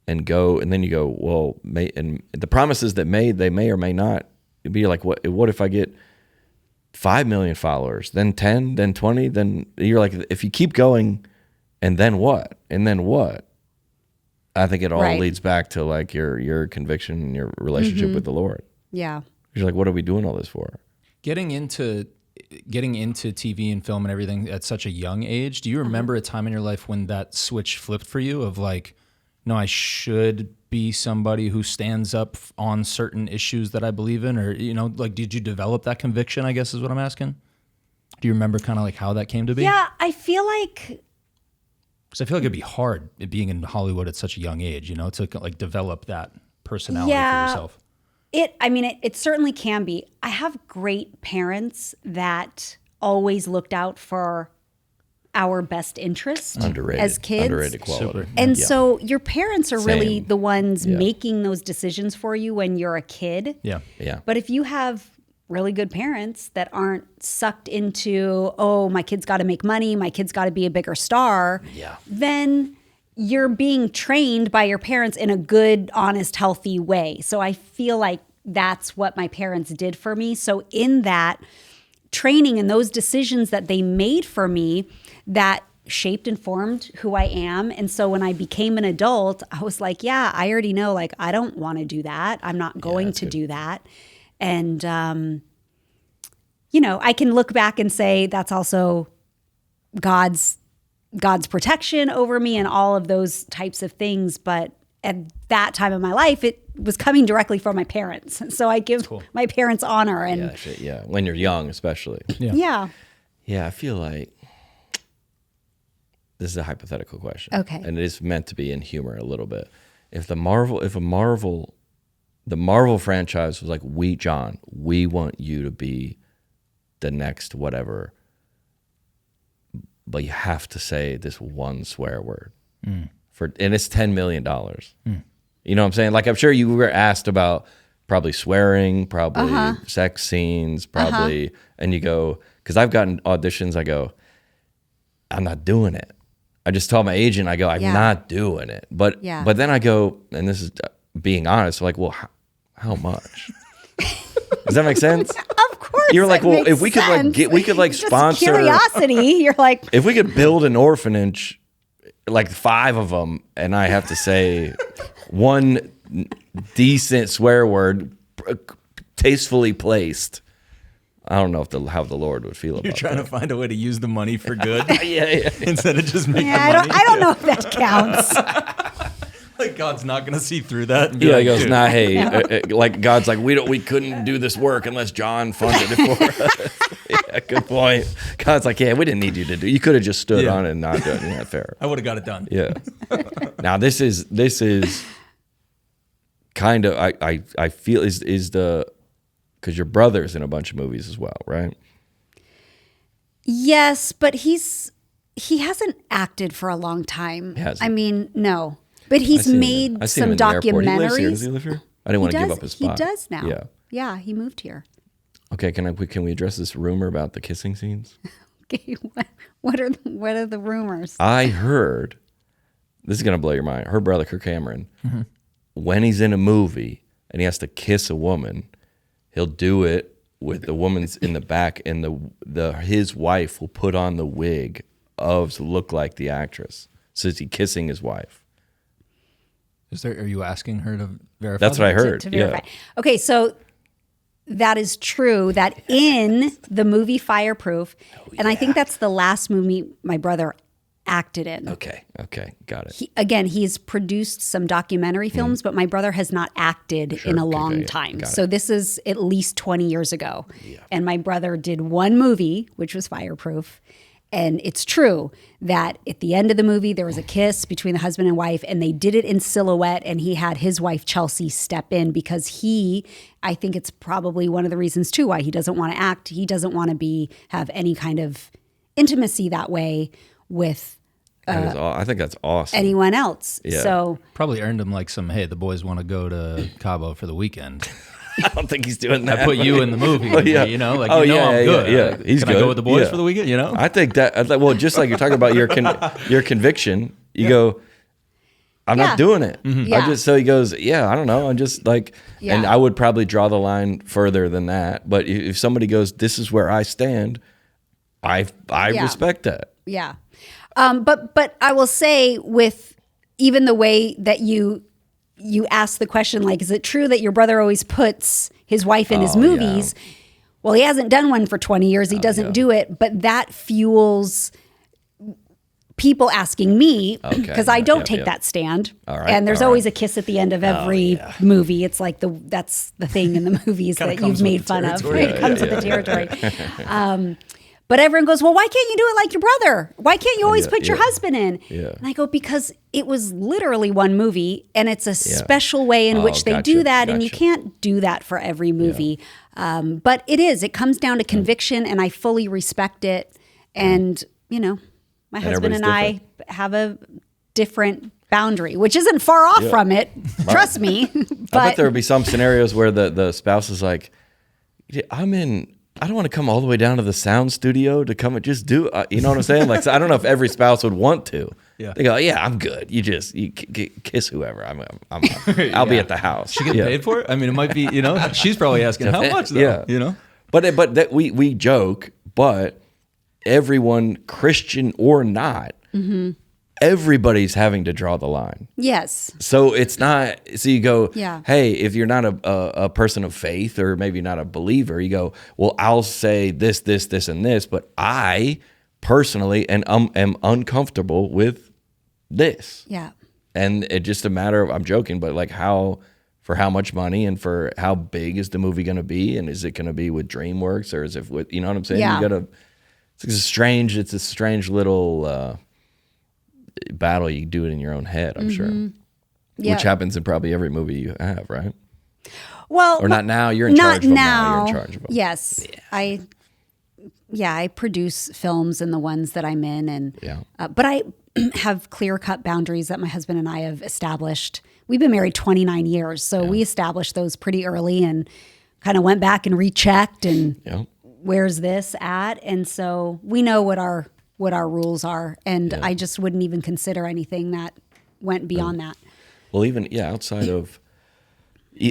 And then you go, well, and the promises that they may or may not. It'd be like, what if I get 5 million followers, then 10, then 20, then you're like, if you keep going, and then what? And then what? I think it all leads back to like your conviction and your relationship with the Lord.
Yeah.
You're like, what are we doing all this for?
Getting into TV and film and everything at such a young age, do you remember a time in your life when that switch flipped for you of like, no, I should be somebody who stands up on certain issues that I believe in? Or, did you develop that conviction, I guess is what I'm asking? Do you remember kind of like how that came to be?
Yeah, I feel like...
Because I feel like it'd be hard being in Hollywood at such a young age, to like develop that personality for yourself.
It certainly can be. I have great parents that always looked out for our best interest as kids.
Underrated quality.
Super.
And so your parents are really the ones making those decisions for you when you're a kid.
Yeah.
Yeah.
But if you have really good parents that aren't sucked into, oh, my kid's got to make money, my kid's got to be a bigger star, then you're being trained by your parents in a good, honest, healthy way. So I feel like that's what my parents did for me. So in that training and those decisions that they made for me, that shaped and formed who I am. And so when I became an adult, I was like, yeah, I already know, like, I don't want to do that. I'm not going to do that. And, I can look back and say that's also God's protection over me and all of those types of things. But at that time of my life, it was coming directly from my parents. So I give my parents honor. And
when you're young, especially.
Yeah.
Yeah, I feel like this is a hypothetical question.
Okay.
And it is meant to be in humor a little bit. If the Marvel franchise was like, we want you to be the next whatever, but you have to say this one swear word and it's $10 million. You know what I'm saying? Like, I'm sure you were asked about probably swearing, probably sex scenes, probably, and you go, because I've gotten auditions, I go, I'm not doing it. I just told my agent, I go, I'm not doing it. But then I go, and this is being honest, like, well, how much? Does that make sense?
Of course.
You're like, well, if we could
just
sponsor
curiosity. You're like,
if we could build an orphanage, like 5 of them, and I have to say one decent swear word, tastefully placed. I don't know how the Lord would feel about it.
You're trying to find a way to use the money for good.
yeah.
Instead of just making money.
I don't know if that counts.
Like, God's not going to see through that. And
be he goes, nah, hey, like God's like, we couldn't do this work unless John funded it for us. Good point. God's like, yeah, we didn't need you to do. You could have just stood on it and not done it. Yeah, fair.
I would have got it done.
Yeah. Now this is kind of I feel is the because your brother's in a bunch of movies as well, right?
Yes, but he hasn't acted for a long time. I mean, no. But he's made some documentaries.
Does he live here? I didn't want to give up his spot.
He does now.
Yeah.
Yeah, he moved here.
Okay, can we address this rumor about the kissing scenes?
Okay, what are the rumors?
I heard, this is going to blow your mind, her brother, Kirk Cameron, when he's in a movie and he has to kiss a woman, he'll do it with the woman's in the back, and his wife will put on the wig to look like the actress. So is he kissing his wife?
Are you asking her to verify?
That's what I heard.
To verify. Yeah. Okay, so that is true that in the movie Fireproof, and I think that's the last movie my brother acted in.
Okay, got it.
He's produced some documentary films, but my brother has not acted in a long time. So this is at least 20 years ago. Yeah. And my brother did one movie, which was Fireproof. And it's true that at the end of the movie, there was a kiss between the husband and wife, and they did it in silhouette, and he had his wife, Chelsea, step in because I think it's probably one of the reasons, too, why he doesn't want to act. He doesn't want to have any kind of intimacy that way with
I think that's awesome.
Anyone else.
Yeah.
So
probably earned him like some, hey, the boys want to go to Cabo for the weekend.
I don't think he's doing that.
I put you in the movie, I'm good.
Yeah. He's
Can
good.
I go with the boys for the weekend?
I think that. Well, just like you're talking about your conviction, you go, I'm not doing it. Mm-hmm. So he goes, I don't know. I'm just like, and I would probably draw the line further than that. But if somebody goes, this is where I stand, I respect that.
Yeah. But I will say, with even the way that you ask the question, like, is it true that your brother always puts his wife in his movies? Yeah. Well, he hasn't done one for 20 years. He doesn't do it, but that fuels people asking me because I don't take that stand. And there's always a kiss at the end of every movie. It's like that's the thing in the movies that you've made fun of. It comes with the territory. But everyone goes, well, why can't you do it like your brother? Why can't you always put your husband in? Yeah. And I go, because it was literally one movie, and it's a special way in which they do that, and you can't do that for every movie. Yeah. But it comes down to conviction, and I fully respect it. And, my husband and I have a different boundary, which isn't far off from it. Trust me. But
I bet there would be some scenarios where the spouse is like, I don't want to come all the way down to the sound studio to come and just do, you know what I'm saying? Like, so I don't know if every spouse would want to. Yeah. They go, I'm good. You kiss whoever. I'll be at the house.
She get paid for it? I mean, it might be, she's probably asking how much though,
But that we joke, but everyone, Christian or not, everybody's having to draw the line.
Yes.
So it's not, so you go, hey, if you're not a person of faith or maybe not a believer, you go, well, I'll say this, and this, but I personally am uncomfortable with this.
Yeah.
And it's just a matter of, I'm joking, but like for how much money and for how big is the movie going to be? And is it going to be with DreamWorks or is it with, you know what I'm saying?
Yeah.
It's a strange little, battle. You do it in your own head, I'm sure, which happens in probably every movie you have, right?
Well,
or not now. You're in charge of them now. You're in charge of them.
Yes, yeah. I produce films in the ones that I'm in, and but I have clear-cut boundaries that my husband and I have established. We've been married 29 years, so we established those pretty early, and kind of went back and rechecked and where's this at, and so we know what our rules are, and I just wouldn't even consider anything that went beyond that.
Well, even outside of,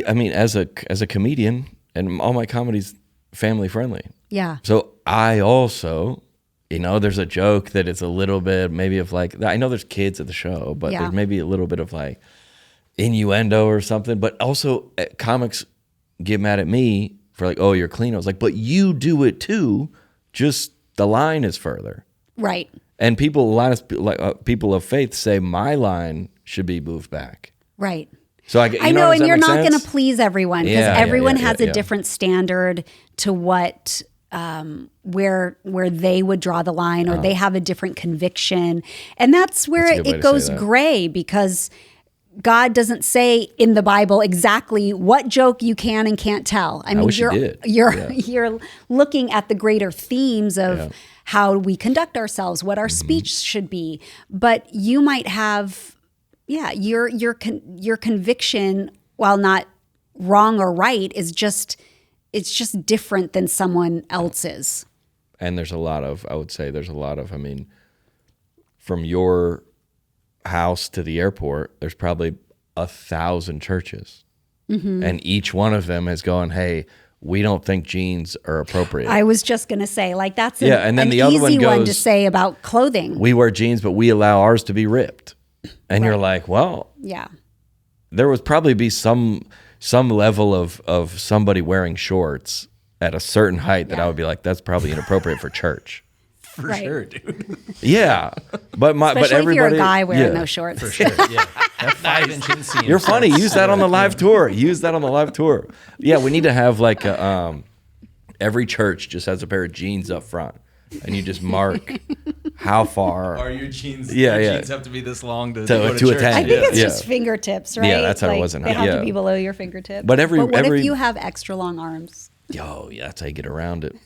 I mean, as a comedian, and all my comedy's family friendly. Yeah. So I also, there's a joke that it's a little bit maybe of like, I know there's kids at the show, but there's maybe a little bit of like innuendo or something. But also comics get mad at me for like, oh, you're clean. I was like, but you do it too. Just the line is further.
Right.
And people of faith say my line should be moved back.
Right.
So I know,
and you're not going to please everyone because everyone has a different standard to what where they would draw the line, or they have a different conviction. And that's where it goes gray, because God doesn't say in the Bible exactly what joke you can and can't tell. I mean, you're looking at the greater themes of how we conduct ourselves, what our speech should be. But you might have, your conviction, while not wrong or right, is just, it's just different than someone else's.
And there's a lot of, I mean, from your house to the airport, there's probably 1,000 churches. And each one of them is going, hey, we don't think jeans are appropriate.
I was just going to say, like, that's
and then
an
the other
easy
one goes,
one to say about clothing.
We wear jeans, but we allow ours to be ripped. And you're like, well, there would probably be some level of somebody wearing shorts at a certain height that I would be like, that's probably inappropriate for church.
For sure, dude.
Yeah, but
Especially
everybody,
if you're a guy wearing those shorts.
For sure, yeah. That 5-inch inseam.
You're funny. Use that on the live tour. Use that on the live tour. Yeah, we need to have like every church just has a pair of jeans up front, and you just mark how far
are your jeans.
Yeah,
your jeans have to be this long to
to
church.
attend.
I think it's just fingertips, right?
Yeah, that's how it was in
They
high.
have to be below your fingertips.
But what
if you have extra long arms?
Oh, yeah, that's how you get around it.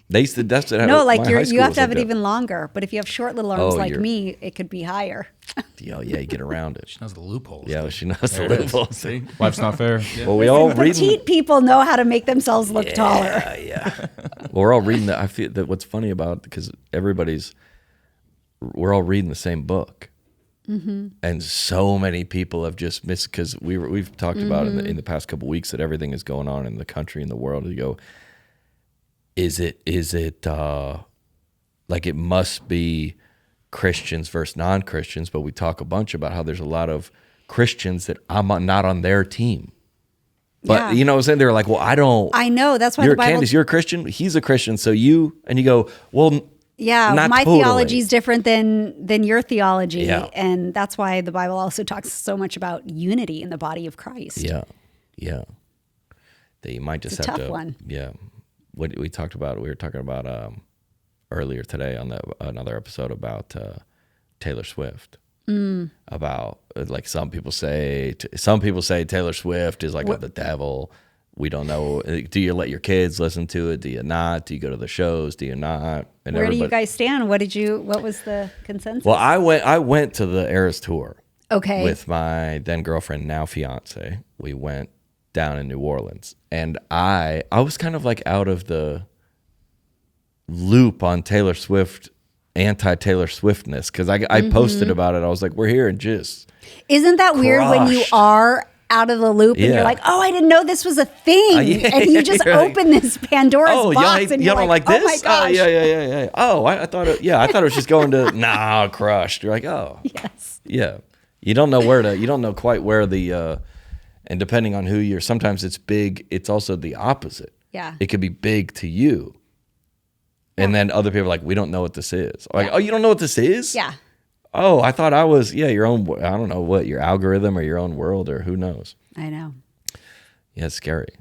They used to. That's
No, like you have to have it even longer. But if you have short little arms like me, it could be higher.
Yeah, you get around it.
She knows the loopholes.
Yeah, she knows the loopholes.
See? Life's not fair.
Well, we all read.
Petite people know how to make themselves look taller.
Yeah. Well, we're all reading that. I feel that what's funny about, because we're all reading the same book, and so many people have just missed, because we've talked about in the past couple of weeks that everything is going on in the country and the world. You go, is it like it must be Christians versus non-Christians, but we talk a bunch about how there's a lot of Christians that I'm not on their team. But you know what I'm saying? They're like, well, I know, that's why the Bible... Candace, you're a Christian, he's a Christian, so you go, well,
my theology is different than your theology.
Yeah.
And that's why the Bible also talks so much about unity in the body of Christ.
Yeah. That you might just
it's a
have
tough
to...
one.
Yeah. What we were talking about earlier today on another episode about Taylor Swift. About like some people say Taylor Swift is like the devil. We don't know. Do you let your kids listen to it? Do you not? Do you go to the shows? Do you not? And
where do you guys stand? What was the consensus?
Well, I went to the Eras tour.
Okay.
With my then girlfriend, now fiance. We went down in New Orleans, and I was kind of like out of the loop on Taylor Swift, anti-Taylor Swiftness, because I posted about it. I was like, we're here and just
isn't that weird when you are out of the loop and you're like, oh, I didn't know this was a thing, and you just open this Pandora's box and you're like,
this?
Oh my gosh.
Yeah. Oh, I thought it was just going to crushed. You're like, oh
yes,
yeah. You don't know quite where the and depending on who you're, sometimes it's big. It's also the opposite.
Yeah.
It could be big to you. And then other people are like, we don't know what this is. Like, oh, you don't know what this is?
Yeah.
Oh, I thought I was, your own, I don't know what, your algorithm or your own world or who knows.
I know.
Yeah, it's scary.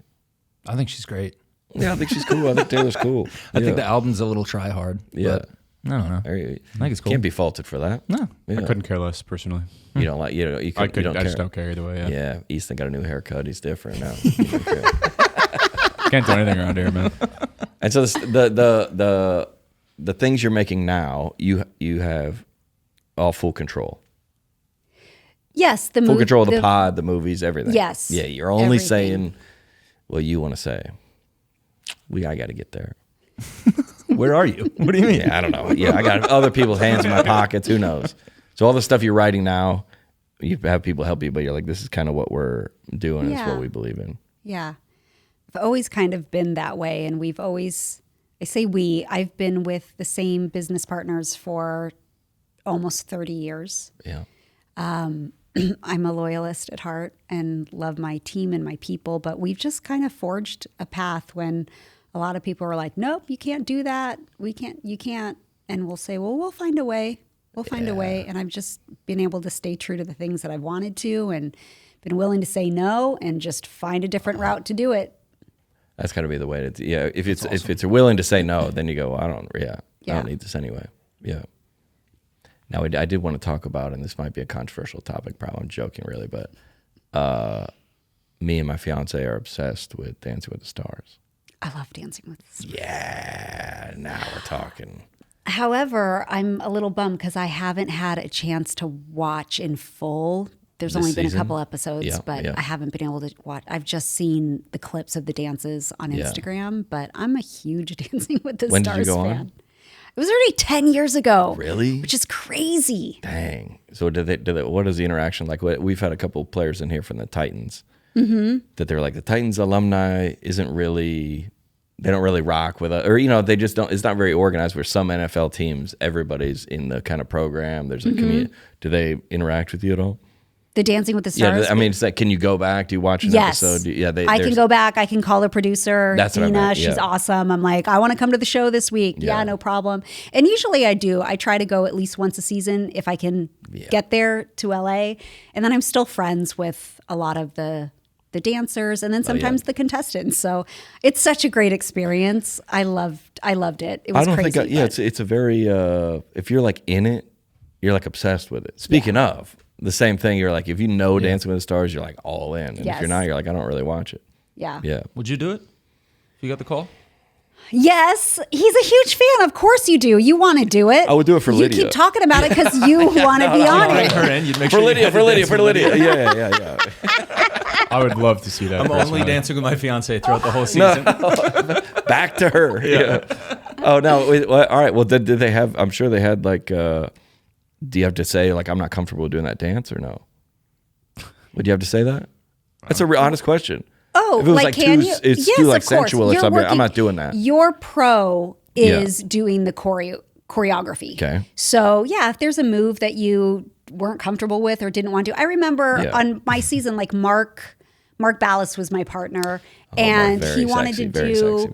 I think she's great.
Yeah, I think she's cool. I think Taylor's cool.
I think the album's a little try hard.
Yeah.
I don't know.
I
think it's cool.
Can't be faulted for that.
No.
Yeah.
I couldn't care less personally.
You don't like, you don't care.
I just don't care either way.
Yeah. Easton got a new haircut. He's different now.
Can't do anything around here, man.
And so the things you're making now, you have all full control.
Yes,
full control of the pod, the movies, everything.
Yes.
Yeah, you're only saying what you want to say. I got to get there.
Where are you? What do you mean?
Yeah, I don't know. Yeah, I got other people's hands in my pockets. Who knows? So all the stuff you're writing now, you have people help you, but you're like, this is kind of what we're doing. It's what we believe in.
Yeah. I've always kind of been that way. And I've been with the same business partners for almost 30 years.
Yeah.
I'm a loyalist at heart and love my team and my people, but we've just kind of forged a path when a lot of people are like, nope, you can't do that. You can't. And we'll say, well, we'll find a way. We'll find a way. And I've just been able to stay true to the things that I've wanted to and been willing to say no and just find a different route to do it.
That's got to be the way to. Yeah, if it's willing to say no, then you go. I don't need this anyway. Yeah. Now I did want to talk about, and this might be a controversial topic. Probably I'm joking, really, but me and my fiance are obsessed with Dancing with the Stars.
I love Dancing with the Stars.
Yeah, now we're talking.
However, I'm a little bummed because I haven't had a chance to watch in full. There's only been a couple episodes, but I haven't been able to watch. I've just seen the clips of the dances on Instagram, but I'm a huge Dancing with the Stars fan. On? It was already 10 years ago.
Really?
Which is crazy.
Dang. So what is the interaction like? We've had a couple of players in here from the Titans that they're like, the Titans alumni isn't really, they don't really rock with us. Or, they just don't, it's not very organized where some NFL teams, everybody's in the kind of program. There's a community. Do they interact with you at all?
The Dancing with the Stars?
Yeah, I mean, it's like, can you go back? Do you watch an episode? I
can go back. I can call the producer,
that's
Dina. She's awesome. I'm like, I want to come to the show this week. Yeah, no problem. And usually I do. I try to go at least once a season if I can get there to LA. And then I'm still friends with a lot of the dancers and then sometimes the contestants. So it's such a great experience. I loved it. It was crazy.
It's a very, if you're like in it, you're like obsessed with it. Speaking of, the same thing, you're like, if you know Dancing with the Stars, you're like all in. And if you're not, you're like, I don't really watch it.
Yeah.
Yeah.
Would you do it if you got the call?
Yes. He's a huge fan. Of course you do. You want to do it.
I would do it for Lydia.
You keep talking about it because you want to be on it.
Bring her in. You'd make
for Lydia. Yeah.
I would love to see that.
I'm only dancing with my fiance throughout the whole season.
No. Back to her. Yeah. Oh, no. All right. Well, did they have, I'm sure they had like, do you have to say, like, I'm not comfortable doing that dance or no? Would you have to say that? That's a real honest question.
Oh,
if it was
like can you?
It's
yes,
too like
of course.
sensual or something. I'm not doing that.
Your pro is doing the choreography.
Okay.
So, if there's a move that you weren't comfortable with or didn't want to. I remember on my season, like Mark Ballas was my partner, and he wanted to do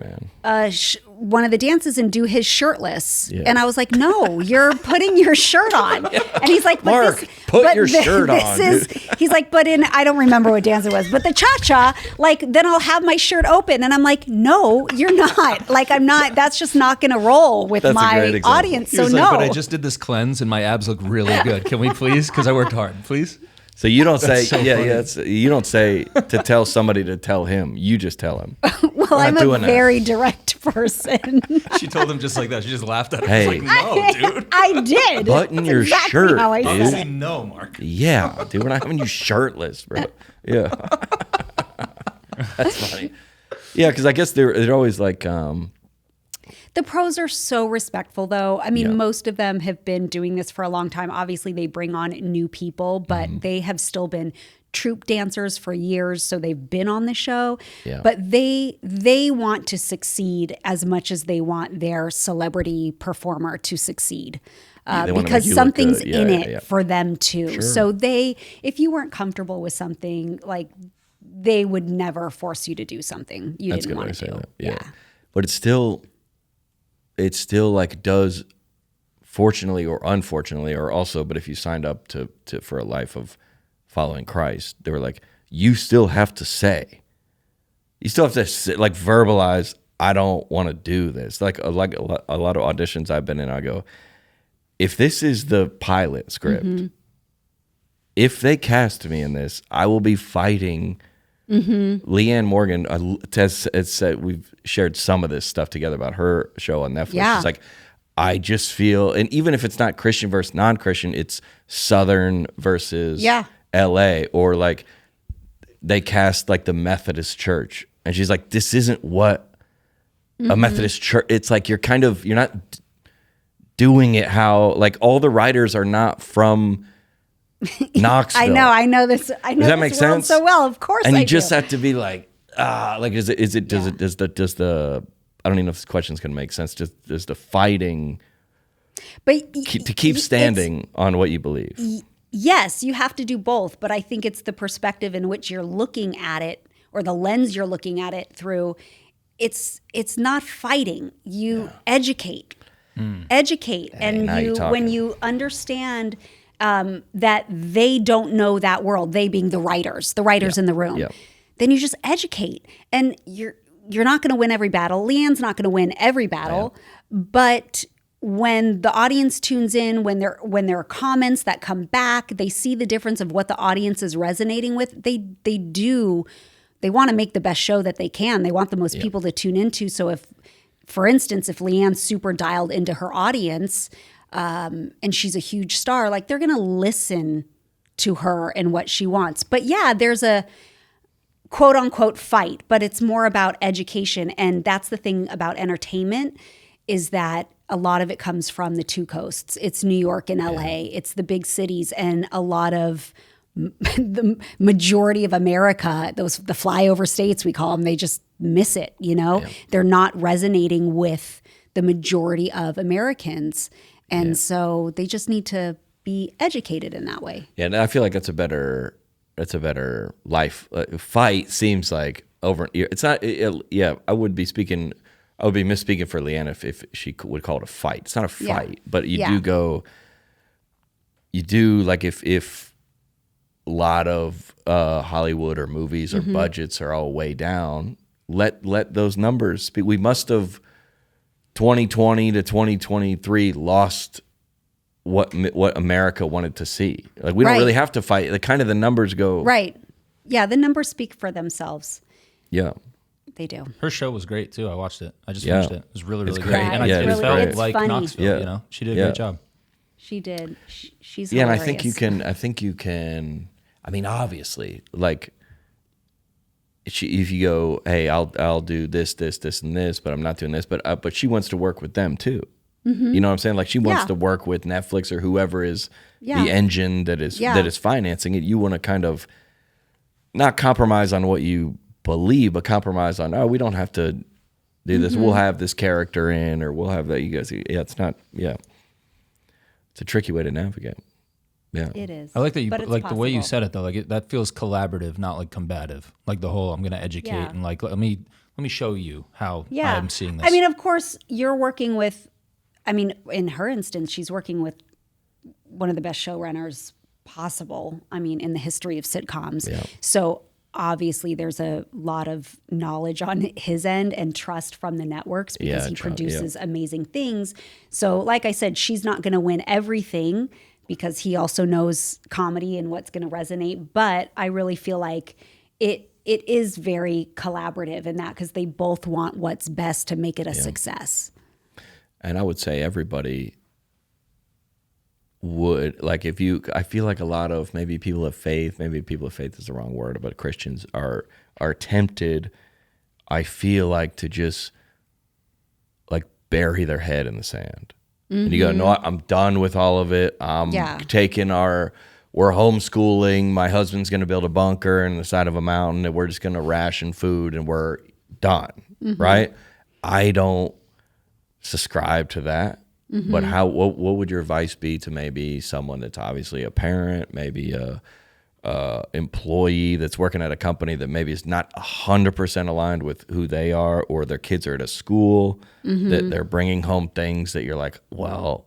one of the dances and do his shirtless. Yeah. And I was like, no, you're putting your shirt on. And he's like,
Mark, put your shirt on.
He's like, but I don't remember what dance it was, but the cha-cha, like, then I'll have my shirt open. And I'm like, no, you're not. Like, I'm not, that's just not going to roll with my audience. So no.
But I just did this cleanse and my abs look really good. Can we please? Because I worked hard. Please?
So you don't say, you don't say to tell somebody to tell him. You just tell him.
Well, I'm a very direct person.
She told him just like that. She just laughed at him.
Hey.
Like, no, dude.
I did.
Button your shirt,
how I
dude.
said it.
No, Mark.
Yeah, dude. We're not having you shirtless, bro. Yeah. That's funny. Yeah, because I guess they're always like...
The pros are so respectful, though. I mean, most of them have been doing this for a long time. Obviously, they bring on new people, but they have still been troupe dancers for years, so they've been on the show. Yeah. But they want to succeed as much as they want their celebrity performer to succeed. Because something's in it for them too. Sure. So if you weren't comfortable with something, like, they would never force you to do something you didn't want to do.
Yeah. But it's still like does, fortunately or unfortunately, or also, but if you signed up to for a life of following Christ, they were like, you still have to say, you still have to like verbalize, I don't want to do this. Like a lot of auditions I've been in, I go, if this is the pilot script, if they cast me in this, I will be fighting. Leanne Morgan has said, we've shared some of this stuff together about her show on Netflix. Yeah. She's like, I just feel, and even if it's not Christian versus non-Christian, it's Southern versus LA, or like they cast like the Methodist church. And she's like, this isn't what a Methodist church, it's like you're not doing it how, like all the writers are not from Knoxville.
I know this. I know
does that
this
make sense?
So well, of course.
And you just have to be like, does the I don't even know if this question's gonna make sense. Does the fighting,
but
to keep standing on what you believe?
Yes, you have to do both. But I think it's the perspective in which you're looking at it, or the lens you're looking at it through. It's not fighting. You educate, and when you understand. That they don't know that world, they being the writers in the room, then you just educate. And you're not going to win every battle. Leanne's not going to win every battle, but when the audience tunes in, when there are comments that come back, they see the difference of what the audience is resonating with. They want to make the best show that they can. They want the most people to tune into. So if, for instance, if Leanne's super dialed into her audience, and she's a huge star, like they're going to listen to her and what she wants. But yeah, there's a quote unquote fight, but it's more about education. And that's the thing about entertainment, is that a lot of it comes from the two coasts. It's New York and LA. It's the big cities, and a lot of the majority of America, the flyover states we call them, they just miss it, They're not resonating with the majority of Americans. And so they just need to be educated in that way.
Yeah, and I feel like that's a better life. Fight seems like over. It's not. I would be misspeaking for Leanne if she would call it a fight. It's not a fight, but you do like if a lot of Hollywood or movies or budgets are all way down, let those numbers speak. We must have 2020 to 2023 lost what America wanted to see. Like we don't really have to fight. The kind of the numbers go
right. Yeah, the numbers speak for themselves.
Yeah,
they do.
Her show was great too. I watched it. I just finished it. It was really, really
great.
great. And
it
felt like
funny.
Knoxville. She did a great job.
She did. She's hilarious.
and I think you can. I mean, obviously, like. If you go, hey, I'll do this, and this, but I'm not doing this. But she wants to work with them too. You know what I'm saying? Like she wants to work with Netflix or whoever is the engine that is financing it. You want to kind of not compromise on what you believe, but compromise on, we don't have to do this. We'll have this character in, or we'll have that. You guys, it's not. Yeah, it's a tricky way to navigate. Yeah,
it is.
I like that you like the way you said it though. Like that feels collaborative, not like combative. Like the whole I'm going to educate and like let me show you how I'm seeing this.
I mean, of course, you're working with. I mean, in her instance, she's working with one of the best showrunners possible. I mean, in the history of sitcoms. Yeah. So obviously, there's a lot of knowledge on his end and trust from the networks because he produces amazing things. So, like I said, she's not going to win everything, because he also knows comedy and what's going to resonate. But I really feel like it is very collaborative in that, because they both want what's best to make it a success.
And I would say everybody would, like I feel like a lot of maybe people of faith is the wrong word, but Christians are tempted, I feel like, to just like bury their head in the sand. And you go, no, I'm done with all of it. I'm taking we're homeschooling. My husband's going to build a bunker in the side of a mountain, and we're just going to ration food, and we're done. Right? I don't subscribe to that. But what would your advice be to maybe someone that's obviously a parent, maybe a employee that's working at a company that maybe is not 100% aligned with who they are, or their kids are at a school that they're bringing home things that you're like, well,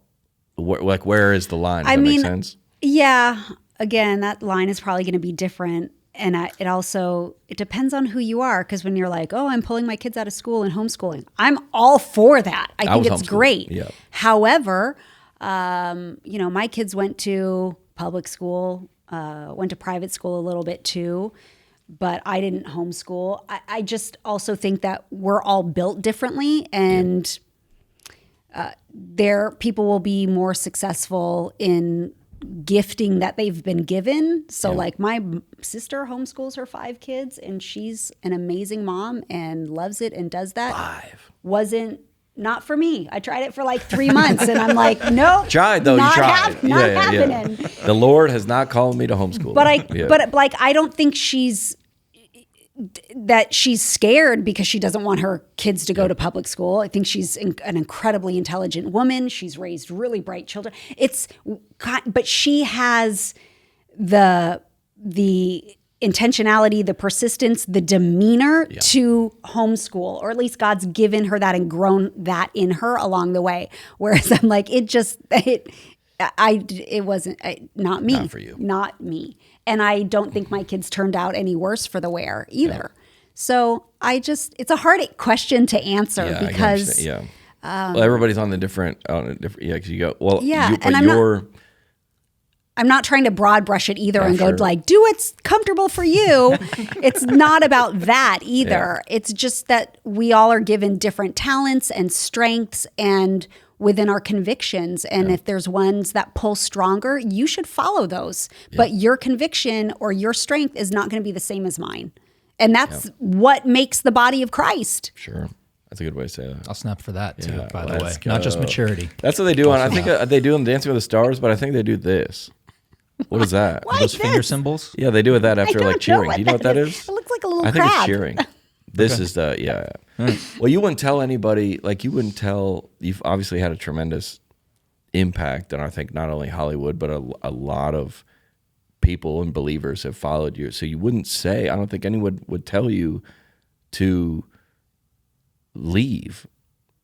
where is the line? Does that make sense?
Yeah. Again, that line is probably going to be different. And it depends on who you are. Because when you're like, oh, I'm pulling my kids out of school and homeschooling, I'm all for that. I think it's great. Yeah. However, my kids went to public school, went to private school a little bit too, but I didn't homeschool. I just also think that we're all built differently, and people will be more successful in gifting that they've been given. So like my sister homeschools her 5 kids, and she's an amazing mom and loves it and does that.
5.
Wasn't not for me. I tried it for like 3 months, and I'm like, nope.
Tried though.
Not
you tried.
Not happening.
Yeah. The Lord has not called me to homeschool.
But like, I don't think she's scared because she doesn't want her kids to go to public school. I think she's an incredibly intelligent woman. She's raised really bright children. But she has the intentionality, the persistence, the demeanor to homeschool, or at least God's given her that and grown that in her along the way. Whereas I'm like, it wasn't not me,
not for you,
not me. And I don't think my kids turned out any worse for the wear either. So it's a hard question to answer because
well, everybody's on a different, because you go, well,
I'm not trying to broad brush it either and go like, do what's comfortable for you. It's not about that either. Yeah. It's just that we all are given different talents and strengths and within our convictions. And if there's ones that pull stronger, you should follow those. Yeah. But your conviction or your strength is not going to be the same as mine. And that's what makes the body of Christ.
Sure. That's a good way to say that.
I'll snap for that too, by the way. Go. Not just maturity.
That's what they do on, I think they do on Dancing with the Stars, but I think they do this. What is that?
Those finger symbols?
Yeah, they do with that after like cheering. Do you know what that is?
It looks like a little
crab. I think it's cheering. This is Well, you wouldn't tell anybody, you've obviously had a tremendous impact on, I think, not only Hollywood, but a lot of people and believers have followed you. So you wouldn't say, I don't think anyone would tell you to leave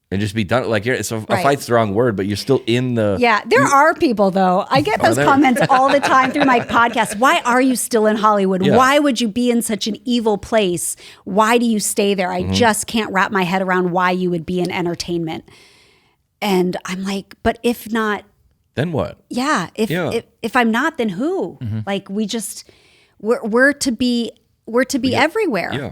and just be done. Like, a fight's the wrong word, but you're still in the...
Yeah, there are people, though. I get those comments all the time through my podcast. Why are you still in Hollywood? Yeah. Why would you be in such an evil place? Why do you stay there? I just can't wrap my head around why you would be in entertainment. And I'm like, but if not...
Then what?
Yeah. If I'm not, then who? Mm-hmm. Like, we're to be everywhere.
Yeah.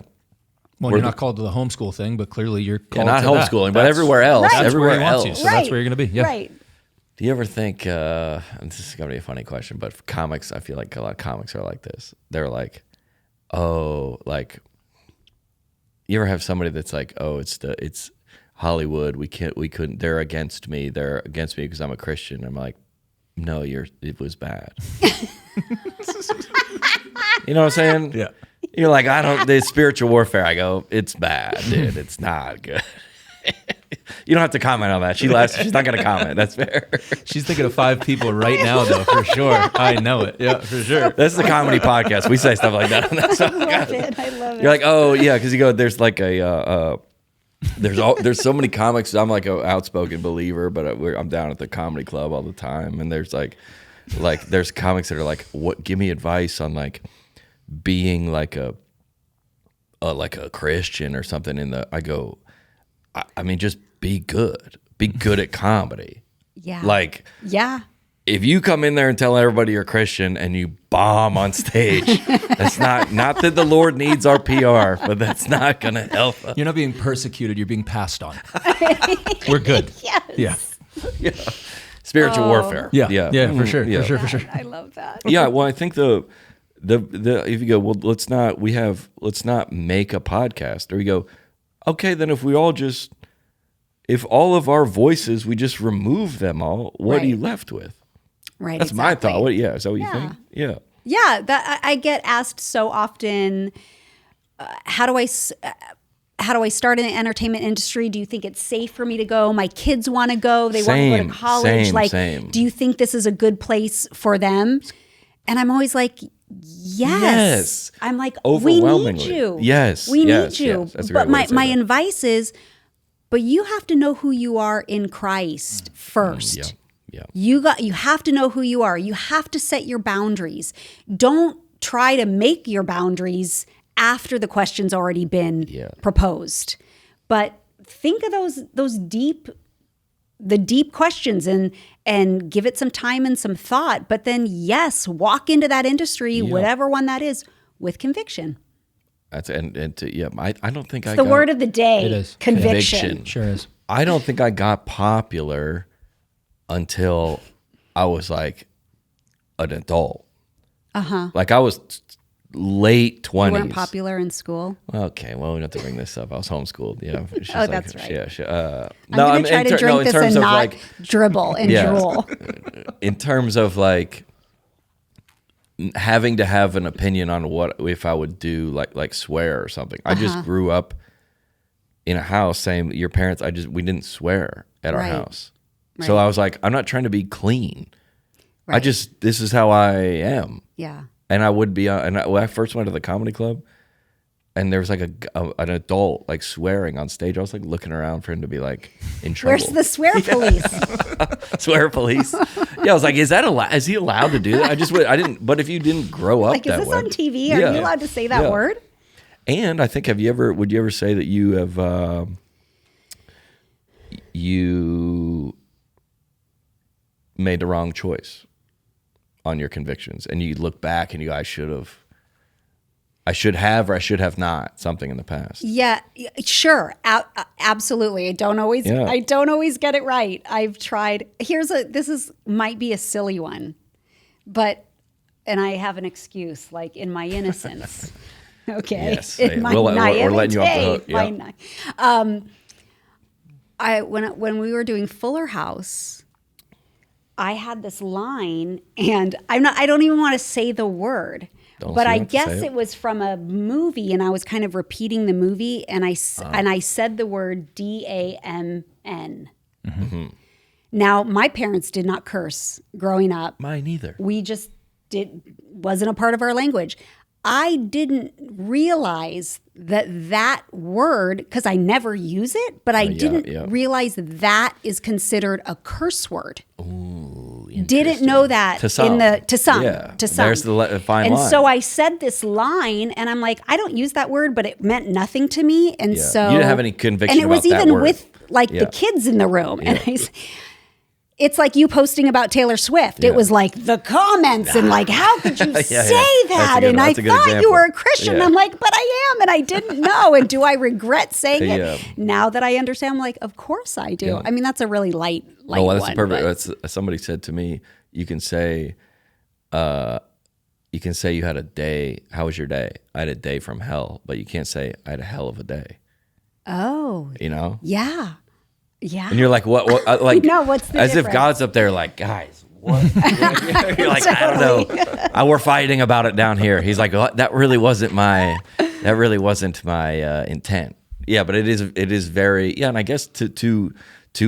Well, you're not called to the homeschool thing, but clearly you're called
not
to
homeschooling, but everywhere else.
Right.
That's
everywhere
where he
else.
wants you, so that's where you're going to be. Yeah.
Right.
Do you ever think, and this is going to be a funny question, but for comics, I feel like a lot of comics are like this. They're like, you ever have somebody that's like, it's Hollywood. We couldn't, they're against me because I'm a Christian. I'm like, no, it was bad. You know what I'm saying?
Yeah.
You're like, there's spiritual warfare. I go, it's bad, dude. It's not good. You don't have to comment on that. She's not going to comment. That's fair.
She's thinking of 5 people right now, though, for sure. I know it. Yeah, for sure.
That's the comedy podcast. We say stuff like that.
I love it.
You're like, oh, yeah, because you go, there's like there's so many comics. I'm like an outspoken believer, but I'm down at the comedy club all the time. And there's there's comics that are like, give me advice on like being like a Christian or something I go, I mean, just be good at comedy.
Yeah.
If you come in there and tell everybody you're Christian and you bomb on stage, that's not that the Lord needs our PR, but that's not going to help us.
You're not being persecuted, you're being passed on. We're good.
Yes.
Yeah. Spiritual warfare.
Yeah, for sure.
Yeah.
For sure.
I love that.
Yeah, well, I think the if you go, well, let's not make a podcast, or you go, okay, then if all of our voices, we just remove them all, what are you left with?
Right.
That's my thought. Is that what you think? Yeah.
Yeah. That I get asked so often, how do I start in the entertainment industry? Do you think it's safe for me to go? My kids want to go. They want to go to college. Do you think this is a good place for them? And I'm always like, yes. I'm like, we need you.
Yes.
We need you.
Yes. That's a
but
great way to say
my
that.
advice is, but you have to know who you are in Christ first.
Yeah.
You have to know who you are. You have to set your boundaries. Don't try to make your boundaries after the question's already been proposed. But think of those deep questions and give it some time and some thought. But then, walk into that industry, whatever one that is, with conviction.
That's I don't think
it's the word of the day.
It is
conviction.
Sure is.
I don't think I got popular until I was like an adult. Like I was late 20s.
You weren't popular in school?
Okay, well, we don't have to bring this up. I was homeschooled. Yeah.
That's right.
Yeah.
I'm going to try to drink this and not dribble and drool.
In terms of like having to have an opinion on what if I would do like swear or something. I just grew up in a house saying your parents. We didn't swear at our house, so I was like, I'm not trying to be clean. Right. This is how I am.
Yeah.
And I would be when I first went to the comedy club, and there was like an adult like swearing on stage. I was like looking around for him to be like in trouble.
Where's the swear police?
Swear police. Yeah, I was like, is he allowed to do that? I didn't. But if you didn't grow up
like, is this on TV? Are you allowed to say that word?
And I think, would you ever say that you have, you made the wrong choice on your convictions, and you look back and you go, I should have, or I should have not, something in the past?
Yeah, sure. Absolutely. I don't always get it right. I've tried. Might be a silly one, and I have an excuse, like in my innocence. Okay.
Yes. We're letting you off the hook. Yeah.
When we were doing Fuller House, I had this line, and I don't even want to say the word, but I guess it was from a movie, and I was kind of repeating the movie, and I said the word DAMN.
Mm-hmm.
Now, my parents did not curse growing up.
Mine either.
We just wasn't a part of our language. I didn't realize that word, because I never use it, but I didn't realize that is considered a curse word.
Ooh,
didn't know that to some. To some.
There's the fine line.
And so I said this line, and I'm like, I don't use that word, but it meant nothing to me. And so
you didn't have any conviction about that word.
And it was even with the kids in the room.
Yeah.
And it's like you posting about Taylor Swift.
Yeah.
It was like the comments and like, how could you say that? And I thought
example.
you were a Christian.
Yeah.
I'm like, but I am, and I didn't know. And do I regret saying it? Now that I understand, I'm like, of course I do.
Yeah.
I mean, that's a really light
that's
one.
Perfect. Somebody said to me, you can say you had a day. How was your day? I had a day from hell, but you can't say I had a hell of a day.
Oh.
You know?
Yeah. Yeah.
And you're like, what? Like,
no, what's the
as
difference?
if God's up there, like, guys, what? You're like, I don't know. We're fighting about it down here. He's like, that really wasn't my intent. Yeah, but it is very, and I guess to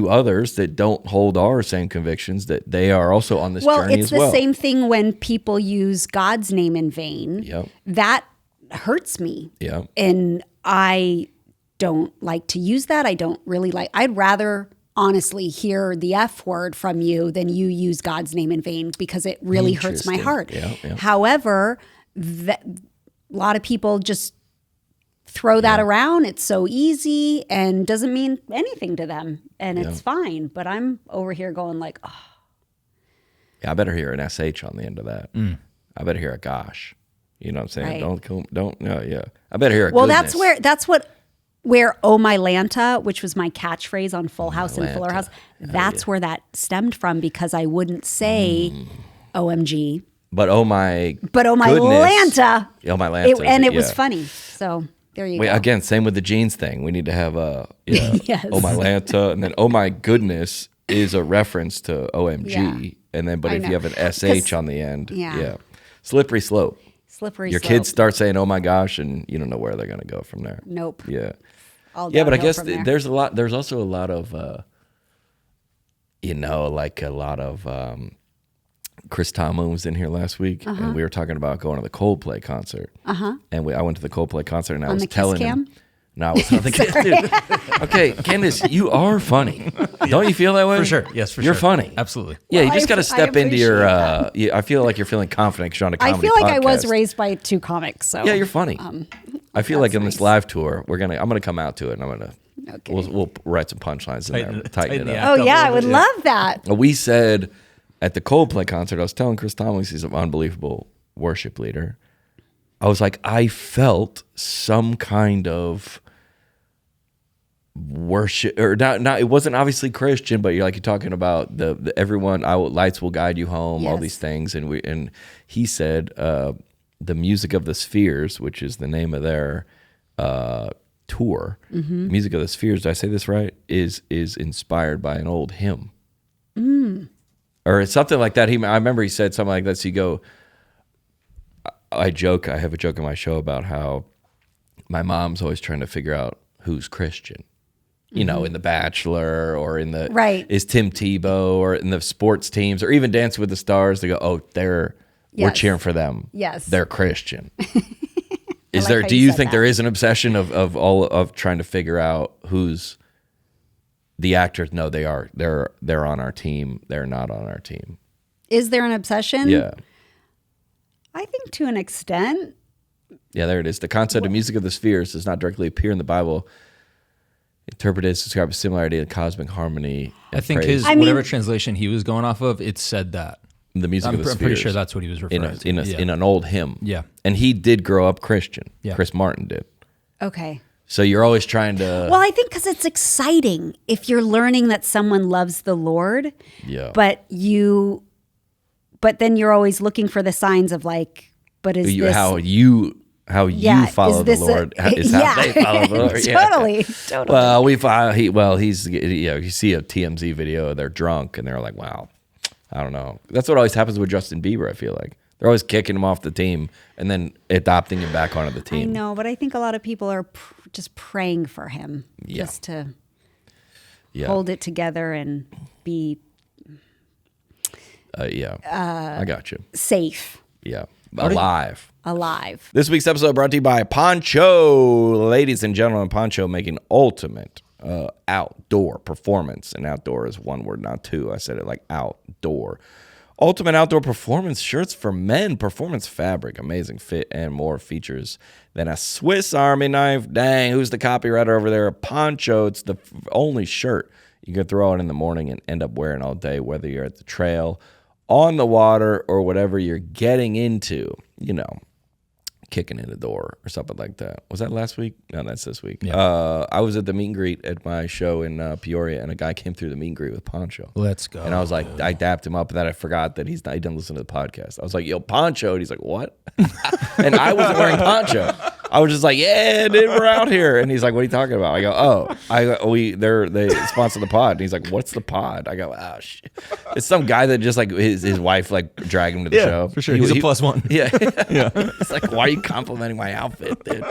others that don't hold our same convictions, that they are also on this journey as well.
Well, it's the same thing when people use God's name in vain.
Yep.
That hurts me.
Yeah.
And I don't like to use that. I'd rather honestly hear the F word from you than you use God's name in vain, because it really hurts my heart.
Yeah.
However, a lot of people just throw that around. It's so easy and doesn't mean anything to them, and it's fine. But I'm over here going like, oh.
Yeah, I better hear an SH on the end of that. I better hear a gosh. You know what I'm saying?
Right.
Don't. Yeah. I better hear a
Well,
goodness.
where Oh My Lanta, which was my catchphrase on Full House and Fuller House, that's where that stemmed from, because I wouldn't say OMG.
But oh my
But Oh My
goodness.
Lanta.
Oh my Lanta.
It was funny. So there you go.
Again, same with the jeans thing. We need to have
Yes.
oh my Lanta, and then oh my goodness is a reference to OMG.
Yeah.
And then, but
I
if
know.
you have an SH on the end,
Yeah.
slippery slope.
Slippery
Your
slope.
kids start saying "oh my gosh," and you don't know where they're going to go from there.
Nope.
Yeah.
All
But I
downhill
guess
from there.
there's also a lot of, Chris Tomlin was in here last week, and we were talking about going to the Coldplay concert. And I went to the Coldplay concert, and I was telling him. No, I was on the kiss. Okay, Candace, you are funny. Don't you feel that way?
For sure. Yes, for
You're
sure.
funny.
Absolutely.
Yeah,
Well,
you just got to step into your.
appreciate
I feel like you're feeling confident because you're on a comedy
I feel like I was
podcast.
raised by two comics. So
Yeah, you're funny. I feel like in
that's
this live tour, I'm gonna come out to it, and I'm gonna.
Okay.
We'll write some punchlines in there, tighten it
the
up.
Oh yeah, I would love that.
We said at the Coldplay concert, I was telling Chris Tomlin, he's an unbelievable worship leader. I was like, I felt some kind of worship, or not. It wasn't obviously Christian, but you're talking about the everyone. Lights will guide you home. All
Yes.
these things, and he said the music of the Spheres, which is the name of their tour. Music of the Spheres. Did I say this right? Is inspired by an old hymn. Or something like that. I remember he said something like that. So you go, I have a joke in my show about how my mom's always trying to figure out who's Christian. You know, in The Bachelor, or in the, is Tim Tebow, or in the sports teams, or even Dancing with the Stars. They go, oh, we're cheering for them.
Yes.
They're Christian.
Like how
Do
you
you
said
think
that.
there is an obsession of trying to figure out who's the actors? No, they're on our team. They're not on our team.
Is there an obsession?
Yeah.
I think to an extent.
Yeah, there it is. The concept of music of the spheres does not directly appear in the Bible. Interpreted to describe a similarity in cosmic harmony.
I think whatever translation he was going off of, it said that.
The music of the spheres.
I'm pretty sure that's what he was referring to.
In an old hymn.
Yeah.
And he did grow up Christian.
Yeah.
Chris Martin did.
Okay.
So you're always trying to...
Well, I think because it's exciting if you're learning that someone loves the Lord.
Yeah.
But then you're always looking for the signs of like, but is this...
How you follow the Lord is how they follow the Lord.
Totally.
Well, he's you see a TMZ video, they're drunk, and they're like, wow, I don't know. That's what always happens with Justin Bieber, I feel like. They're always kicking him off the team and then adopting him back onto the team.
I know, but I think a lot of people are just praying for him just to hold it together and be
I got you.
Safe.
Yeah. Alive.
This
week's episode brought to you by Poncho. Ladies and gentlemen, Poncho making ultimate outdoor performance. And outdoor is one word, not two. I said it like outdoor. Ultimate outdoor performance shirts for men. Performance fabric, amazing fit, and more features than a Swiss Army knife. Dang, who's the copywriter over there? Poncho. It's the only shirt you can throw on in the morning and end up wearing all day, whether you're at the trail, on the water, or whatever you're getting into, kicking in the door or something like that. Was that last week? No, that's this week. Yeah. I was at the meet and greet at my show in Peoria, and a guy came through the meet and greet with Poncho.
Let's go.
And I was like, I dapped him up, and then I forgot that he didn't listen to the podcast. I was like, yo, Poncho. And he's like, what? And I wasn't wearing Poncho. I was just like, yeah, dude, we're out here. And he's like, what are you talking about? I go, they sponsor the pod. And he's like, what's the pod? I go, oh, shit. It's some guy that just like his wife like dragged him to the show.
For sure. He's a plus one.
Yeah. It's like, why are you complimenting my outfit, dude?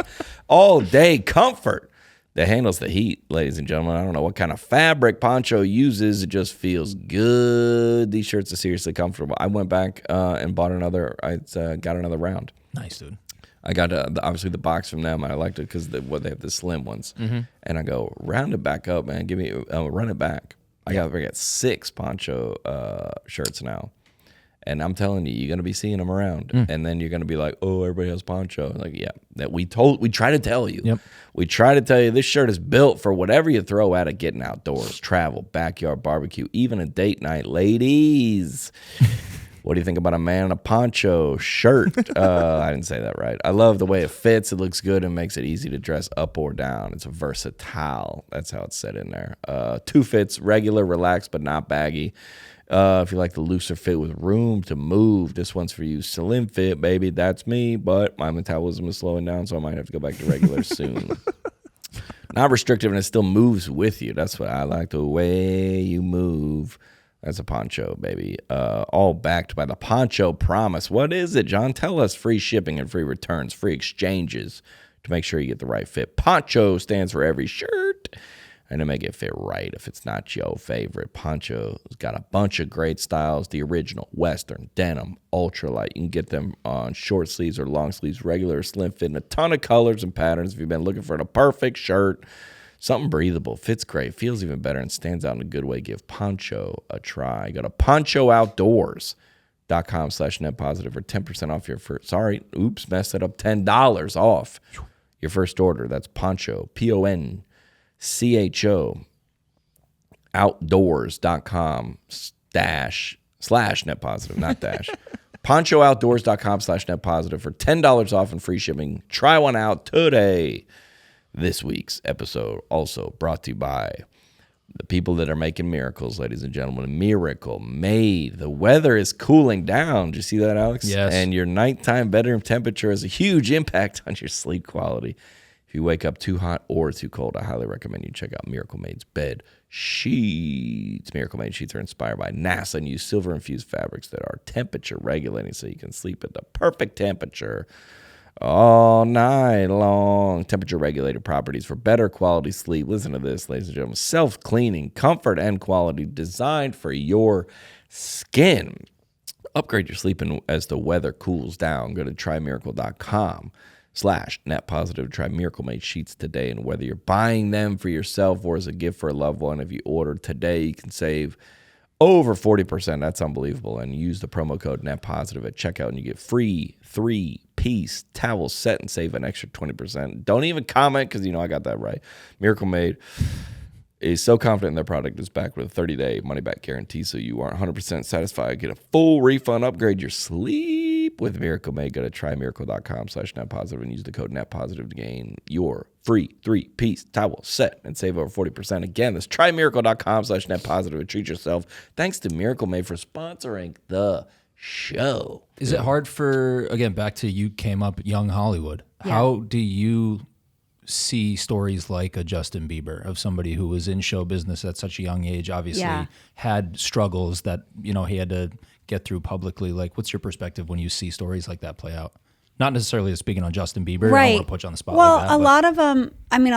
All day comfort that handles the heat, ladies and gentlemen. I don't know what kind of fabric Poncho uses. It just feels good. These shirts are seriously comfortable. I went back and bought another. Got another round.
Nice, dude.
I got obviously the box from them. I liked it because they have the slim ones. Mm-hmm. And I go, round it back up, man. Give me, run it back. I got 6 Poncho shirts now. And I'm telling you, you're going to be seeing them around. And then you're going to be like, oh, everybody has Poncho. Like, yeah, that we try to tell you.
Yep.
We try to tell you this shirt is built for whatever you throw at it, getting outdoors, travel, backyard barbecue, even a date night. Ladies, what do you think about a man in a poncho shirt? I didn't say that right. I love the way it fits. It looks good and makes it easy to dress up or down. It's versatile. That's how it's said in there. 2 fits, regular, relaxed, but not baggy. If you like the looser fit with room to move, this one's for you. Slim fit, baby. That's me, but my metabolism is slowing down, so I might have to go back to regular soon. Not restrictive, and it still moves with you. That's what I like, the way you move. That's a poncho, baby. All backed by the Poncho Promise. What is it, John? Tell us. Free shipping and free returns, free exchanges to make sure you get the right fit. Poncho stands for every shirt, and to make it fit right if it's not your favorite. Poncho's got a bunch of great styles. The original, Western, denim, ultralight. You can get them on short sleeves or long sleeves, regular, slim fit, and a ton of colors and patterns. If you've been looking for the perfect shirt, something breathable, fits great, feels even better, and stands out in a good way, give Poncho a try. Go to ponchooutdoors.com/netpositive for 10% off your first. Messed it up. $10 off your first order. That's Poncho, PONCHO, outdoors.com/netpositive, not dash. ponchooutdoors.com/netpositive for $10 off and free shipping. Try one out today. This week's episode also brought to you by the people that are making miracles, ladies and gentlemen. Miracle Made. The weather is cooling down. Did you see that, Alex?
Yes.
And your nighttime bedroom temperature has a huge impact on your sleep quality. If you wake up too hot or too cold, I highly recommend you check out Miracle Made's bed sheets. Miracle Made sheets are inspired by NASA and use silver-infused fabrics that are temperature regulating so you can sleep at the perfect temperature all night long. Temperature regulated properties for better quality sleep. Listen to this, ladies and gentlemen. Self-cleaning, comfort, and quality designed for your skin. Upgrade your sleep as the weather cools down. Go to trymiracle.com/netpositive to try Miracle Made sheets today. And whether you're buying them for yourself or as a gift for a loved one, if you order today, you can save over 40%. That's unbelievable. And use the promo code NetPositive at checkout, and you get free 3-piece towel set and save an extra 20%. Don't even comment because I got that right. Miracle Made is so confident in their product is backed with a 30-day money-back guarantee, so you aren't 100% satisfied. Get a full refund, upgrade your sleep with Miracle Made. Go to trymiracle.com/netpositive and use the code NetPositive to gain your free 3-piece towel set and save over 40%. Again, that's trymiracle.com/netpositive and treat yourself. Thanks to Miracle Made for sponsoring the show.
Is it hard for, again, back to you came up young Hollywood.
Yeah.
How do you see stories like a Justin Bieber, of somebody who was in show business at such a young age, obviously had struggles that, he had to get through publicly? Like, what's your perspective when you see stories like that play out? Not necessarily speaking on Justin Bieber.
Right.
I don't want to put you on the spot
well,
like that.
a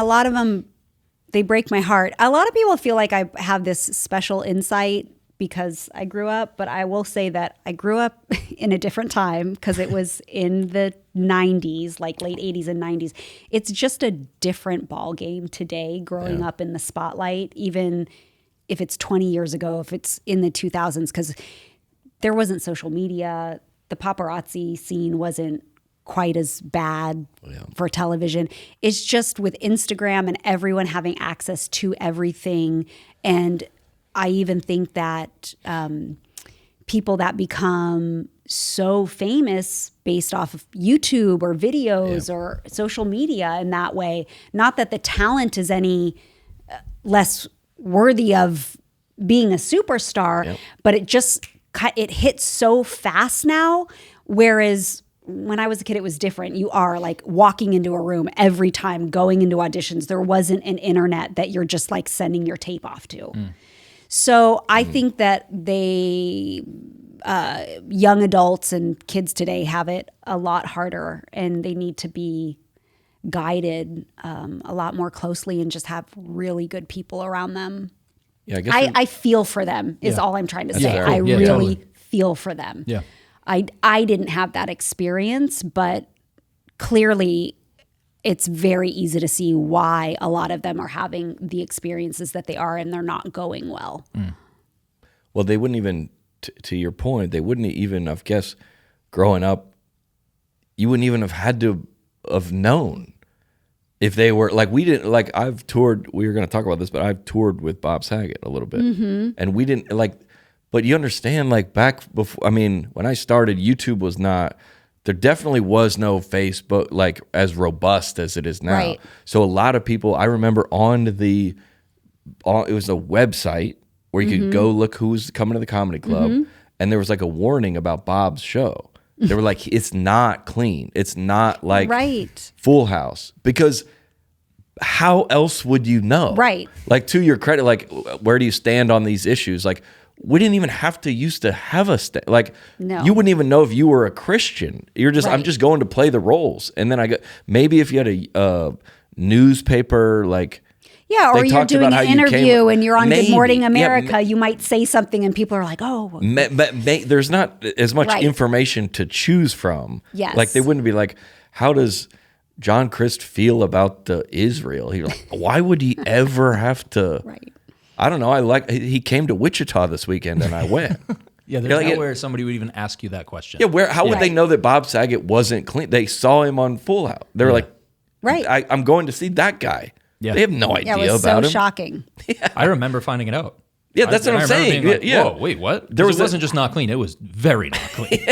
lot of them, they break my heart. A lot of people feel like I have this special insight because I grew up, but I will say that I grew up in a different time because it was in the 90s, like late 80s and 90s. It's just a different ball game today growing up in the spotlight, even if it's 20 years ago, if it's in the 2000s, because there wasn't social media. The paparazzi scene wasn't quite as bad for television. It's just with Instagram and everyone having access to everything. And I even think that people that become so famous based off of YouTube or videos or social media in that way, not that the talent is any less worthy of being a superstar, but it hits so fast now. Whereas when I was a kid, it was different. You are like walking into a room every time, going into auditions. There wasn't an internet that you're just like sending your tape off to. So I think that young adults and kids today have it a lot harder, and they need to be guided a lot more closely and just have really good people around them.
Yeah,
I feel for them is all I'm trying to say.
fair.
I
Yeah,
really
totally.
feel for them.
Yeah.
I didn't have that experience, but clearly it's very easy to see why a lot of them are having the experiences that they are, and they're not going well.
Well, they wouldn't even, to your point, they wouldn't even have guessed growing up, you wouldn't even have had to have known if they were, like, we didn't, like, I've toured, we were going to talk about this, but I've toured with Bob Saget a little bit. And we didn't, like, but you understand, like, back before, I mean, when I started, YouTube was not, there definitely was no Facebook, like, as robust as it is now.
Right.
So a lot of people, I remember it was a website where you could go look who's coming to the comedy club, and there was like a warning about Bob's show. They were like, it's not clean. It's not like Full House. Because how else would you know?
Right.
Like, to your credit, like, where do you stand on these issues? Like, we didn't even have to used to have a like,
No.
you wouldn't even know if you were a Christian. You're just, I'm just going to play the roles. And then maybe if you had a newspaper, like,
yeah, or
they
you're
talked
doing
about
an
how you
interview and you're on
maybe.
Good Morning
Yeah,
America, you might say something and people are like, oh.
there's not as much information to choose from.
Yes.
Like, they wouldn't be like, how does John Crist feel about the Israel? He's like, why would he ever have to?
Right.
I don't know. He came to Wichita this weekend and I went.
Yeah, there's nowhere somebody would even ask you that question.
Yeah, how would they know that Bob Saget wasn't clean? They saw him on Full House. They were like, I'm going to see that guy.
Yeah.
They have no idea
Yeah, it was
about
so
him.
shocking.
I remember finding it out.
Yeah, that's what I'm saying.
Being like,
yeah.
Whoa, wait, what?
There
It
was
wasn't just not clean; it was very not clean.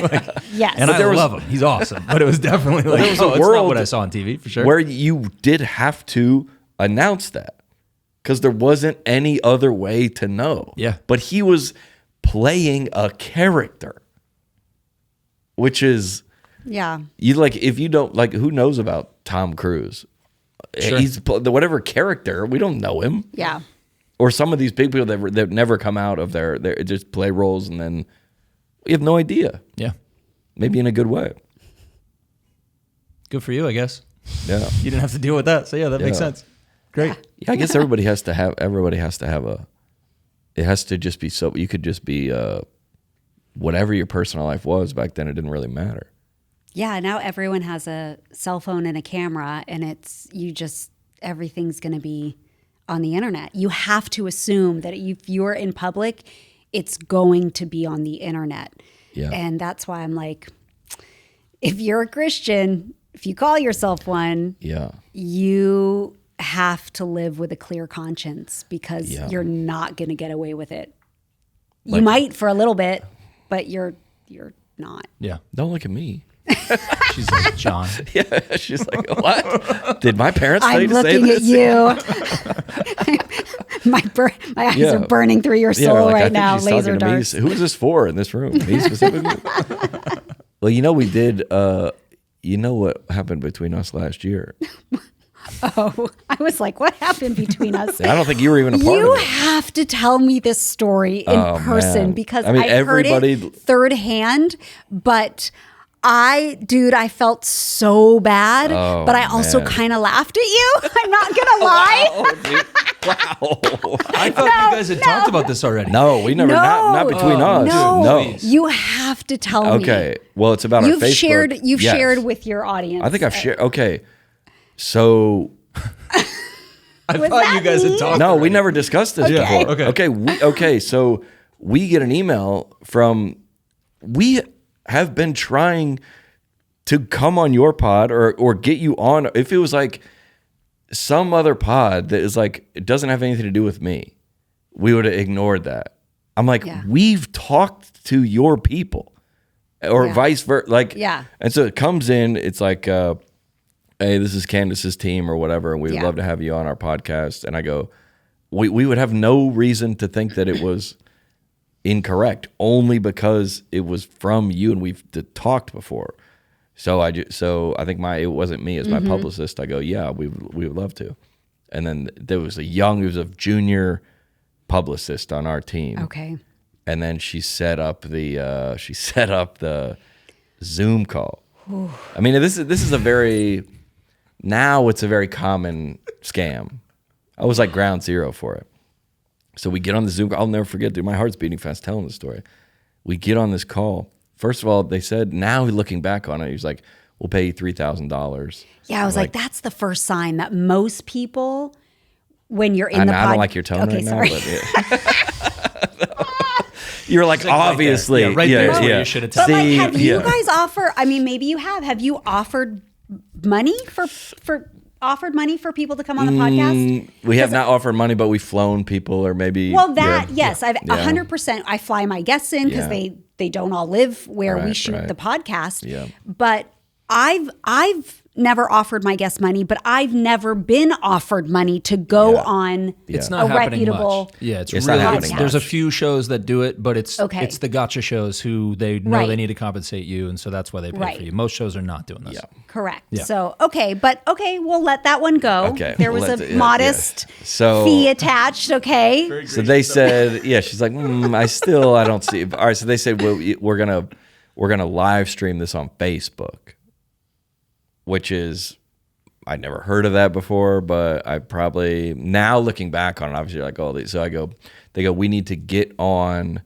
Yes.
And I love him; he's awesome. But it was definitely like,
there was a
it's not
world
what I saw on TV for sure.
where you did have to announce that because there wasn't any other way to know.
Yeah.
But he was playing a character, which is you like, if you don't, like, who knows about Tom Cruise?
Sure.
He's whatever character, we don't know him.
Yeah.
Or some of these big people that never come out of their just play roles and then we have no idea.
Yeah.
Maybe in a good way.
Good for you, I guess.
Yeah.
You didn't have to deal with that. So yeah, that makes sense. Great.
Yeah, I guess everybody has to have it has to just be, so you could just be whatever your personal life was back then. It didn't really matter.
Yeah, now everyone has a cell phone and a camera, and everything's going to be on the internet. You have to assume that if you're in public, it's going to be on the internet.
Yeah.
And that's why I'm like, if you're a Christian, if you call yourself one, you have to live with a clear conscience because you're not going to get away with it. You might for a little bit, but you're not.
Yeah.
Don't look at me.
She's like, John.
Yeah. She's like, what? Did my parents tell you to say
I'm
this?
looking at you. My eyes are burning through your soul
like,
right now. Laser darts.
Who is this for in this room? Me specifically? Well, we did, you know what happened between us last year?
Oh, I was like, what happened between us?
I don't think you were even a part of it.
You have to tell me this story in person because I heard it third hand, but I felt so bad, but I also kind of laughed at you. I'm not going to lie.
Wow.
I thought you guys had talked about this already.
No, we never, not between us.
No. You have to tell me.
Okay. Well, it's about our Facebook.
You've shared with your audience.
I think I've shared. Okay. So.
I thought you guys had talked.
No, we never discussed this before. Okay. So we get an email from, we have been trying to come on your pod or get you on. If it was like some other pod that is like, it doesn't have anything to do with me, we would have ignored that. I'm like, we've talked to your people or vice versa. Like, and so it comes in, it's like, hey, this is Candace's team or whatever, and we would love to have you on our podcast. And I go, we would have no reason to think that it was incorrect, only because it was from you and we've talked before. So I think it wasn't me as my publicist. I go, yeah, we would love to. And then there was a junior publicist on our team.
Okay.
And then she set up the Zoom call. Ooh. I mean, this is a very. Now it's a very common scam. I was like ground zero for it. So we get on the Zoom. I'll never forget, dude. My heart's beating fast telling the story. We get on this call. First of all, they said, now looking back on it, he's like, we'll pay you $3,000.
Yeah, I was like, that's the first sign that most people, when you're in the
I don't like your tone right now. But you're like, obviously.
Right there. Yeah. You should have told
me. Have you guys offered, I mean, maybe you have. Have you offered money for people to come on the podcast?
We have not offered money, but we've flown people or maybe.
Well, yes, I've 100%. I fly my guests in because they don't all live where we shoot the podcast. Yeah. But I've never offered my guests money, but I've never been offered money to go on
it's not
a reputable
much. Yeah, it's
really
not
happening.
There's a few shows that do it, but it's the gotcha shows who they know they need to compensate you, and so that's why they pay for you. Most shows are not doing this.
Yeah. Correct. Yeah. So, we'll let that one go. Okay. There was a modest fee attached, okay?
So they said, she's like, I don't see it. All right, so they said, well, we're gonna live stream this on Facebook. Which is, I'd never heard of that before, but I probably, now looking back on it, obviously like all these. So they go, we need to get on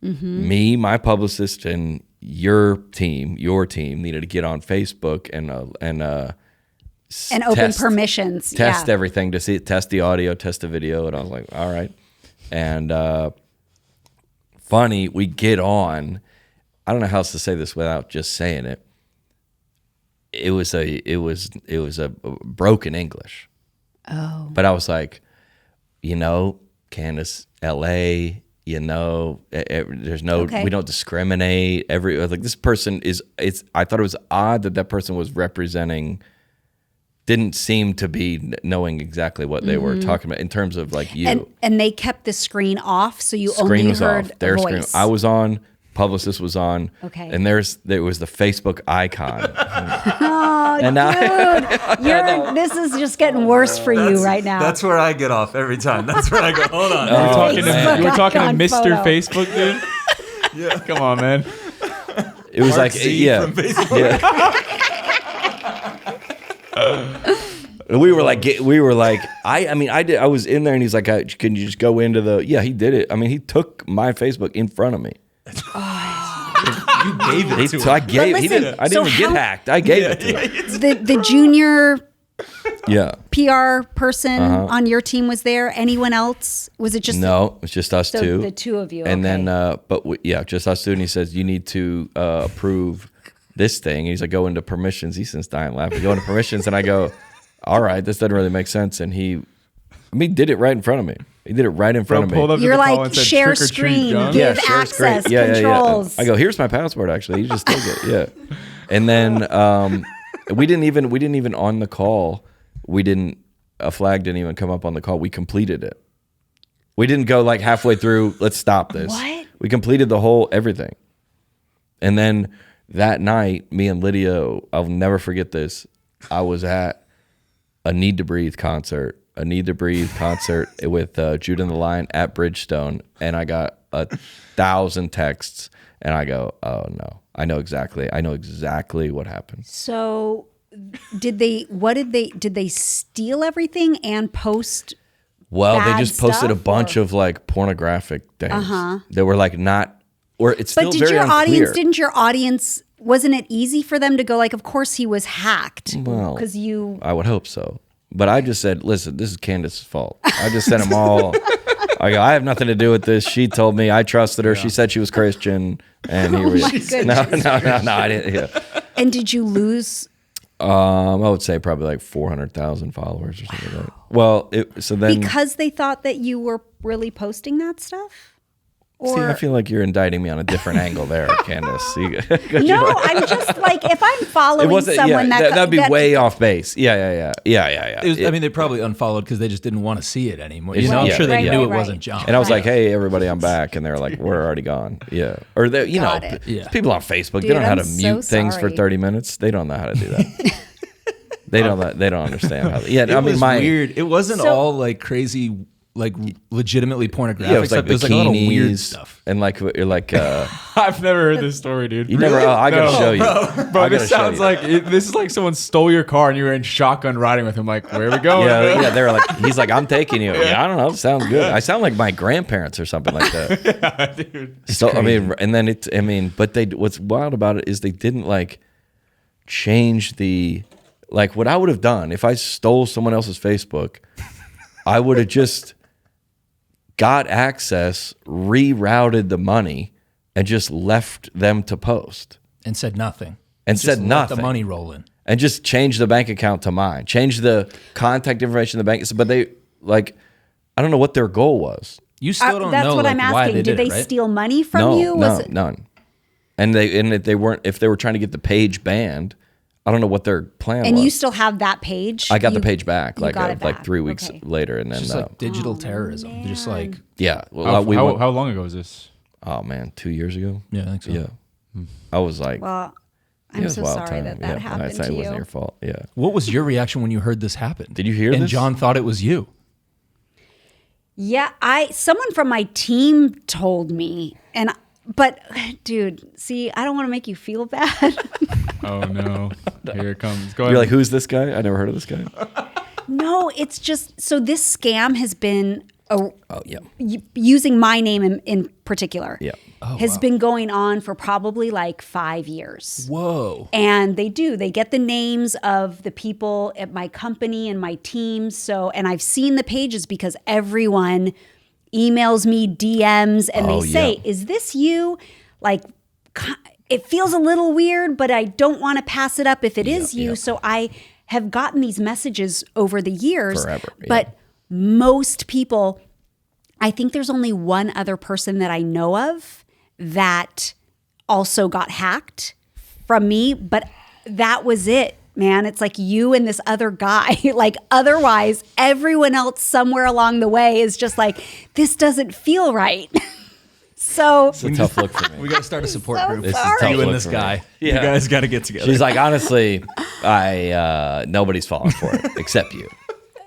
me, my publicist, and your team needed to get on Facebook and
open permissions.
Test everything to see, test the audio, test the video. And I was like, all right. And funny, we get on, I don't know how else to say this without just saying it. It was a broken English.
Oh.
But I was like, Candace, LA, there's no, we don't discriminate. This person I thought it was odd that person was representing, didn't seem to be knowing exactly what they were talking about in terms of like you.
And they kept the screen off, so you only heard
off. Their
voice.
Screen. I was on. Publicist was on,
and
there was the Facebook icon.
Oh, and dude, this is just getting worse for you right now.
That's where I get off every time. That's where I go. Hold on,
you were talking to Mr. Facebook, dude. Yeah, come on, man.
It was Mark Z from Facebook. We were like, I was in there, and he's like, can you just go into the? Yeah, he did it. I mean, he took my Facebook in front of me.
You gave it to him.
So I didn't even get hacked. I gave it to him.
The junior PR person on your team was there? Anyone else? Was it just
no? It was just us two.
The two of you.
And
okay.
then, just us two. And he says you need to approve this thing. And he's like, go into permissions. He's since dying laughing. Go into permissions, and I go, all right, this doesn't really make sense. And he did it right in front of me. He did it right in front of me.
You're like, share screen, give access, controls.
I go, here's my passport. Actually, you just take it. Yeah. And then we didn't even on the call. A flag didn't even come up on the call. We completed it. We didn't go like halfway through. Let's stop this.
What?
We completed the whole everything. And then that night, me and Lydia, I'll never forget this. I was at a Need to Breathe concert. With Judah and the Lion at Bridgestone, and I got 1,000 texts, and I go, oh no, I know exactly what happened.
So did they steal everything and post?
Well, they just posted a bunch of like pornographic things that were like not, or it's still very unclear.
Didn't your audience, wasn't it easy for them to go like, of course he was hacked?
Well, I would hope so. But I just said, listen, this is Candace's fault. I just sent them all. I go, I have nothing to do with this. She told me. I trusted her. Yeah. She said she was Christian. And here we are. No, I didn't. Yeah.
And did you lose?
I would say probably like 400,000 followers or something like that. Well,
because they thought that you were really posting that stuff?
See, I feel like you're indicting me on a different angle there, Candace.
No, I'm just like, if I'm following someone
that'd be way off base. Yeah.
They probably unfollowed because they just didn't want to see it anymore. I'm sure they knew it wasn't John.
And I was like, hey, everybody, I'm back. And they're like, we're already gone. Yeah. Or, people on Facebook, they don't know how to mute things for 30 minutes. They don't know how to do that. They don't understand how. Yeah,
it was weird. It wasn't all like crazy, like legitimately pornographic.
Yeah, it was like
bikinis,
a lot of weird stuff. And like
I've never heard this story, dude.
You never? I gotta show you.
Bro, this sounds like this is like someone stole your car and you were in shotgun riding with him. Like, where are we going?
Yeah. They were like, he's like, I'm taking you. Yeah, I don't know. Sounds good. I sound like my grandparents or something like that.
Yeah, dude.
So crazy. But what's wild about it is they didn't like change the, like what I would have done if I stole someone else's Facebook, I would have just got access, rerouted the money, and just left them to post.
And said nothing.
Let
the money roll in.
And just change the bank account to mine. Change the contact information of the bank. But they, like, I don't know what their goal was.
You still don't know.
That's what I'm asking.
Why they
did they
right?
steal money from you?
None. And if they were trying to get the page banned, I don't know what their plan was.
And you still have that page?
I got the page back like 3 weeks later. And then
just like digital terrorism. Man. Just like...
Yeah.
Well, how long ago was this?
Oh, man. 2 years ago?
Yeah, I think so.
Yeah. I was like...
Well, I'm so sorry that happened to you.
It wasn't your fault. Yeah.
What was your reaction when you heard this happen?
Did you hear this?
And John thought it was you.
Yeah, someone from my team told me. But, dude, see, I don't want to make you feel bad.
Oh, no. Here it comes. Go ahead.
You're like, who's this guy? I never heard of this guy.
No, it's just, so this scam has been, using my name in particular, has been going on for probably like 5 years.
Whoa.
And they get the names of the people at my company and my team. And I've seen the pages because everyone emails me DMs and they say, is this you? Like, it feels a little weird, but I don't want to pass it up if it is you. So I have gotten these messages over the years.
Forever.
But most people, I think there's only one other person that I know of that also got hacked from me, but that was it. Man, it's like you and this other guy. Like, otherwise, everyone else somewhere along the way is just like, this doesn't feel right. So
it's a tough look for me.
We got to start a support group.
This is tough
you and this guy.
Yeah.
You guys got to get together.
She's like, honestly, nobody's falling for it except you.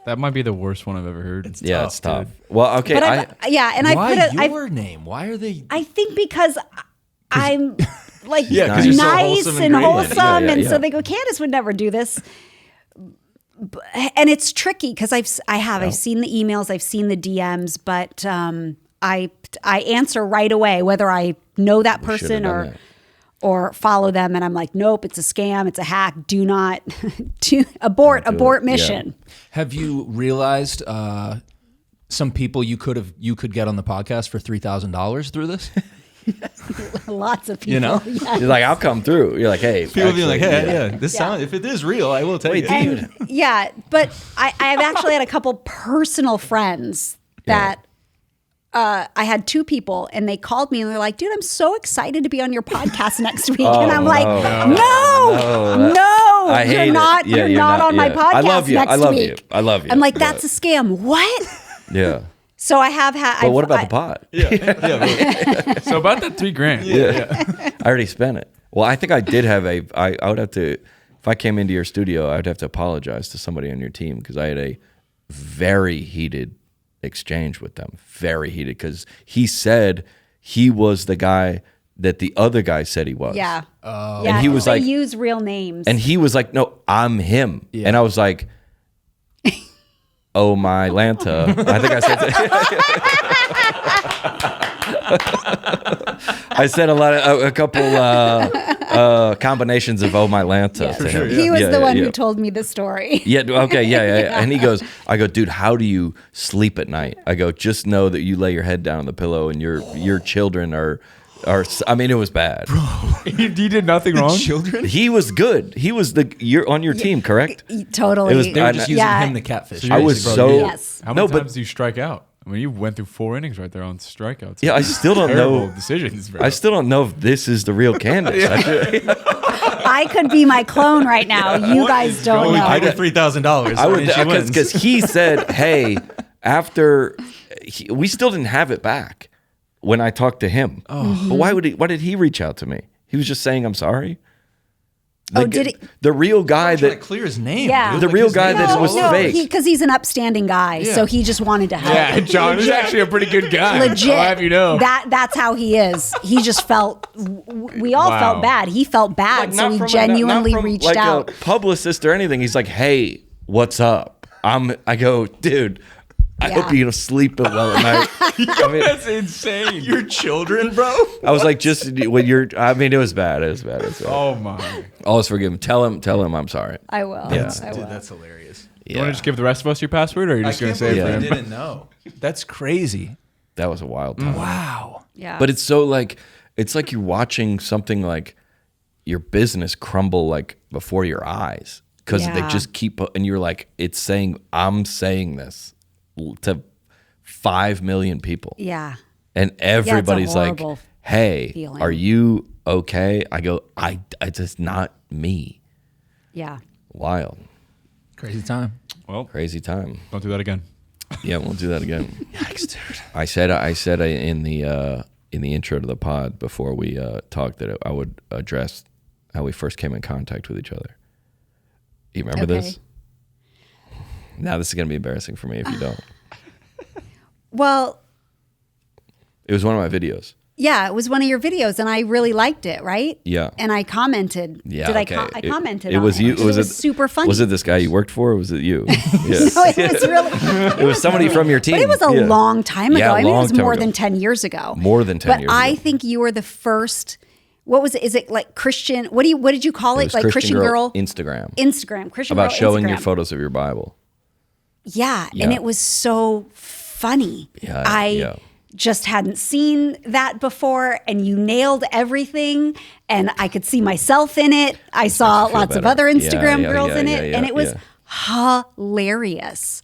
That might be the worst one I've ever heard.
It's tough. Dude. Well, okay.
But
why your name? Why are they?
I think because I'm like
nice,
so and wholesome, and so they go, Candace would never do this. And it's tricky because I've seen the emails, I've seen the DMs, but I answer right away whether I know that person or follow them, and I'm like, nope, it's a scam, it's a hack. Do not abort mission.
Yeah. Have you realized some people you could get on the podcast for $3,000 through this?
Lots of people.
You know,
yes.
You're like, I'll come through. You're like, hey,
people be like, hey, this sound. If it is real, I will take it.
And, yeah, but I've actually had a couple personal friends that I had two people, and they called me and they're like, dude, I'm so excited to be on your podcast next week. And I'm like, no, you're not on my podcast
I love you.
next
I love
week.
you. I love you.
I'm like, that's a scam. What?
Yeah.
So I have had.
But what about the pot?
Yeah. So about that $3,000.
Yeah. I already spent it. Well, I think I did have I would have to, if I came into your studio, I would have to apologize to somebody on your team because I had a very heated exchange with them. Very heated because he said he was the guy that the other guy said he was.
Yeah.
And he was
they
like,
use real names.
and he was like, no, I'm him. Yeah. And I was like, oh my Lanta. I think I said that. I said a couple combinations of oh my Lanta to him.
He was the one who told me the story.
Yeah, okay, yeah. And he goes, I go, dude, how do you sleep at night? I go, just know that you lay your head down on the pillow and your children are I mean, it was bad.
Bro, he did nothing wrong.
Children?
He was good. He was you're on your team, correct?
Totally.
It was,
They were just using him to catfish.
I was so.
Yes.
How many times do you strike out? I mean, you went through 4 innings right there on strikeouts.
Yeah, I still don't know
decisions. Bro.
I still don't know if this is the real Candace.
I could be my clone right now. You guys don't know.
I got $3,000.
I would because he said, "Hey, after we still didn't have it back when I talked to him. But why did he reach out to me? He was just saying I'm sorry."
Did he?
The real guy
to
that
clear his name.
Yeah.
the real guy that was fake.
Because he's an upstanding guy, so he just wanted to help.
Yeah, John is actually a pretty good guy.
Legit.
I'll have you know.
That's how he is. He just felt. We all felt bad. He felt bad, so he genuinely reached
like
out.
A publicist or anything. He's like, "Hey, what's up?" I go, dude. I hope you sleep well at night. I mean,
that's insane.
Your children, bro.
I was like, just when you're. I mean, it was bad. It was bad.
Oh my.
Always forgive him. Tell him I'm sorry.
I will.
Yeah.
Dude, that's hilarious.
You want to just give the rest of us your password, or are you just going to say it for
I
him?
didn't know. That's crazy.
That was a wild time.
Wow.
Yeah.
But it's so like you're watching something like your business crumble like before your eyes because they just keep and you're like it's saying I'm saying this to 5 million people.
Yeah.
And everybody's like, "Hey,
feeling.
Are you okay?" I go, "I just not me."
Yeah.
Wild.
Crazy time.
Well,
Crazy time.
don't do that again.
Yeah, won't do that again.
Yikes, dude.
I said in the intro to the pod before we talked that I would address how we first came in contact with each other. You remember this? Now this is going to be embarrassing for me if you don't.
Well,
It was one of my videos.
yeah, it was one of your videos, and I really liked it, right?
Yeah.
And I commented.
Yeah.
Did
okay.
I commented
It
on
was
it.
you.
It was super funny.
Was it this guy you worked for, or was it you? Yeah.
No, it was really.
It was somebody from your team.
But it was a long time ago.
Yeah,
I mean, it was
long time
more
ago.
than 10 years ago.
More than 10 years
But I
ago.
think you were the first. What was it? Is it like Christian? What did you call it?
was
Like Christian girl
Instagram.
Christian
About
girl
showing
Instagram.
your photos of your Bible.
Yeah, and it was so funny.
Yeah,
I just hadn't seen that before, and you nailed everything, and I could see myself in it. I saw lots of
better.
other Instagram
Yeah,
girls in
yeah,
it,
yeah,
and it was
yeah.
hilarious.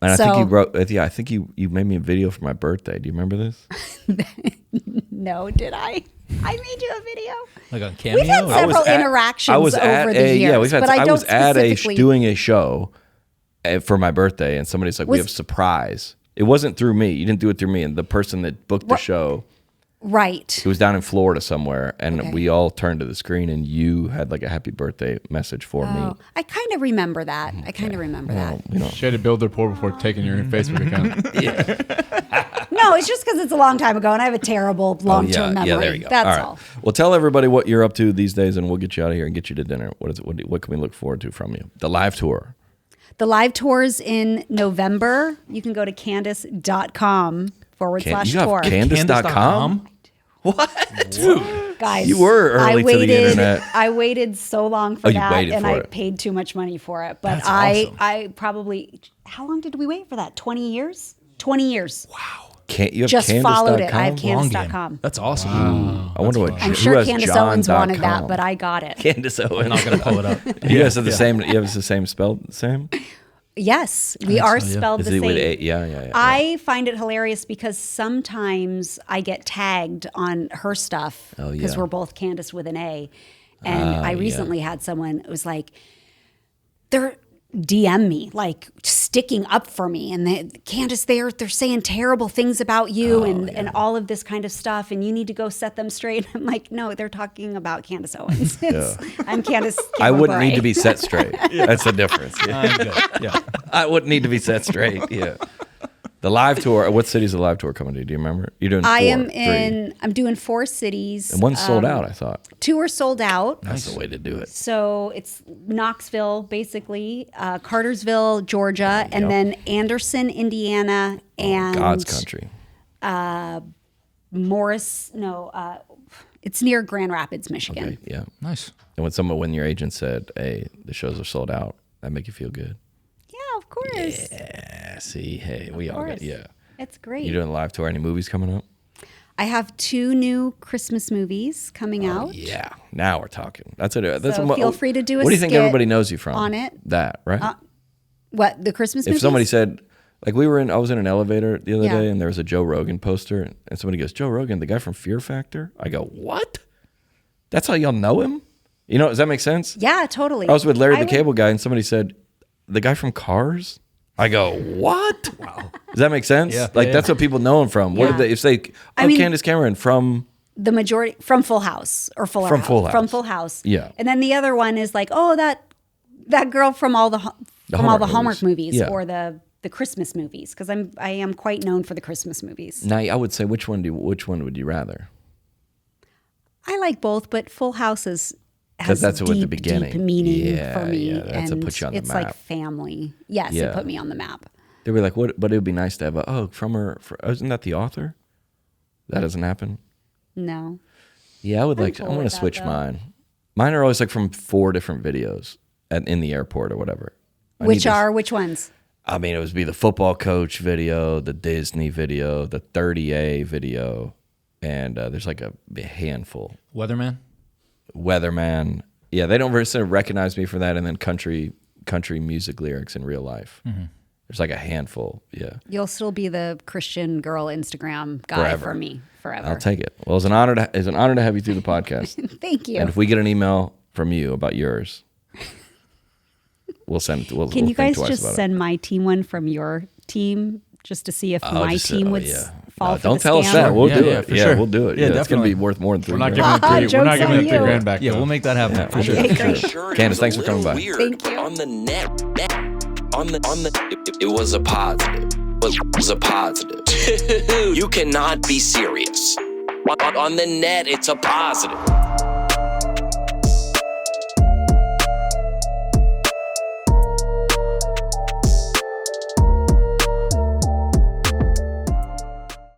And I
So-
think you wrote. Yeah, I think you made me a video for my birthday. Do you remember this?
No, did I? I made you a video.
Like on Cameo?
We've had several interactions over the years,
we've had.
but I
I
don't
was at
specifically.
doing a show for my birthday, and somebody's like, "We have a surprise." It wasn't through me. You didn't do it through me. And the person that booked the show,
Right.
it was down in Florida somewhere, and
Okay.
we all turned to the screen, and you had like a happy birthday message for me.
Oh, I kind of remember that. I kind of remember that.
You know,
She had to build rapport before taking your Facebook account.
No, it's just because it's a long time ago, and I have a terrible long-term memory.
Yeah, there you go.
That's
all. Right.
all.
Well, tell everybody what you're up to these days, and we'll get you out of here and get you to dinner. What can we look forward to from you? The live tour.
The live tours in November. You can go to Candace.com/tour.
You have Candace.com? What?
Dude.
Guys,
You were early to the internet.
I waited so long for that, and I
it.
paid too much money for it. But
That's awesome.
I probably, how long did we wait for that? 20 years? 20 years.
Wow.
Can't you have
Just
Candace.com?
followed it. I have
Long game.
Candace.com.
That's awesome.
I wonder what.
I'm
who
sure
has
Candace
John
Owens wanted
.com?
that, but I got it.
Candace Owens.
I'm not going to pull it up.
You guys have the same. You have the same spelled the same.
Yes, we are
so, yeah.
spelled
Is
the
it
same.
with A? Yeah.
I find it hilarious because sometimes I get tagged on her stuff
Oh,
because
yeah.
we're both Candace with an A. And I recently had someone, it was like, they're DM me, like sticking up for me. And Candace, they're saying terrible things about you and all of this kind of stuff. And you need to go set them straight. I'm like, no, they're talking about Candace Owens. I'm Candace.
I wouldn't
Bure.
need to be set straight. That's the difference. Yeah.
I'm good. Yeah.
I wouldn't need to be set straight. Yeah. The live tour. What city's the live tour coming to? Do you remember? You're doing.
I'm doing 4 cities.
And one's sold out. I thought
2 are sold out.
that's the way to do it.
So it's Knoxville, basically, Cartersville, Georgia, and then Anderson, Indiana, and
God's country.
it's near Grand Rapids, Michigan.
Okay, yeah.
Nice.
And when your agent said, "Hey, the shows are sold out," that make you feel good.
Yeah, of course.
Yeah. See, hey, we all get. Yeah.
It's great.
You doing a live tour? Any movies coming up?
I have 2 new Christmas movies coming out.
Yeah. Now we're talking. That's it. That's
So feel free to do a
What do you think
skit
everybody knows you from?
on it.
That right?
What, the Christmas
If
movies?
somebody said, like I was in an elevator the other
Yeah.
day and there was a Joe Rogan poster and somebody goes, Joe Rogan, the guy from Fear Factor? I go, what? That's how y'all know him? You know, does that make sense?
Yeah, totally.
I was with Larry the
would-
Cable Guy and somebody said, the guy from Cars? I go, what? Wow. Does that make sense?
Yeah.
Like
Yeah.
that's what people know him from. What
Yeah.
did they, if they,
I mean-
Candace Cameron from,
The majority from Full House or Fuller
From
House.
Full House.
From Full House.
Yeah.
And then the other one is like, oh, that girl from all the Hallmark movies
Yeah.
or the Christmas movies, because I am quite known for the Christmas movies.
now I would say which one would you rather?
I like both, but Full House has
that's
deep,
with the beginning.
deep meaning
Yeah,
for me.
yeah, that's to
and
put you on the
it's
map.
like family. Yes,
Yeah.
it put me on the map.
They were like, what? But it would be nice to have from her. Isn't that the author? That doesn't happen.
No.
Yeah, I would like.
cool
I want
with
to
that,
switch
though.
mine. Mine are always like from 4 different videos in the airport or whatever.
Which ones?
I mean, it would be the football coach video, the Disney video, the 30A video, and there's like a handful.
Weatherman?
Weatherman. Yeah, they don't really recognize me for that. And then country music lyrics in real life.
Mm-hmm.
There's like a handful. Yeah.
You'll still be the Christian girl Instagram guy
Forever.
for me forever.
I'll take it. Well, it's an honor to have you through the podcast.
Thank you.
And if we get an email from you about yours, we'll send it.
Can you guys just send my team one from your team just to see if my team would fall for
Don't
the
tell us
scam?
that. We'll do
Yeah,
it.
for
Yeah,
sure.
we'll do it.
Yeah,
Yeah, it's going to
definitely.
be worth more than $3
We're not
grand.
giving them
Joke's on
$3
you.
grand back.
Yeah,
though.
we'll make that happen. For sure.
Okay, great.
Sure,
Candace,
it was
thanks for
a
coming
little
by.
Weird,
Thank
but
you.
on the net, it was a positive. It was a positive. You cannot be serious. On the net, it's a positive.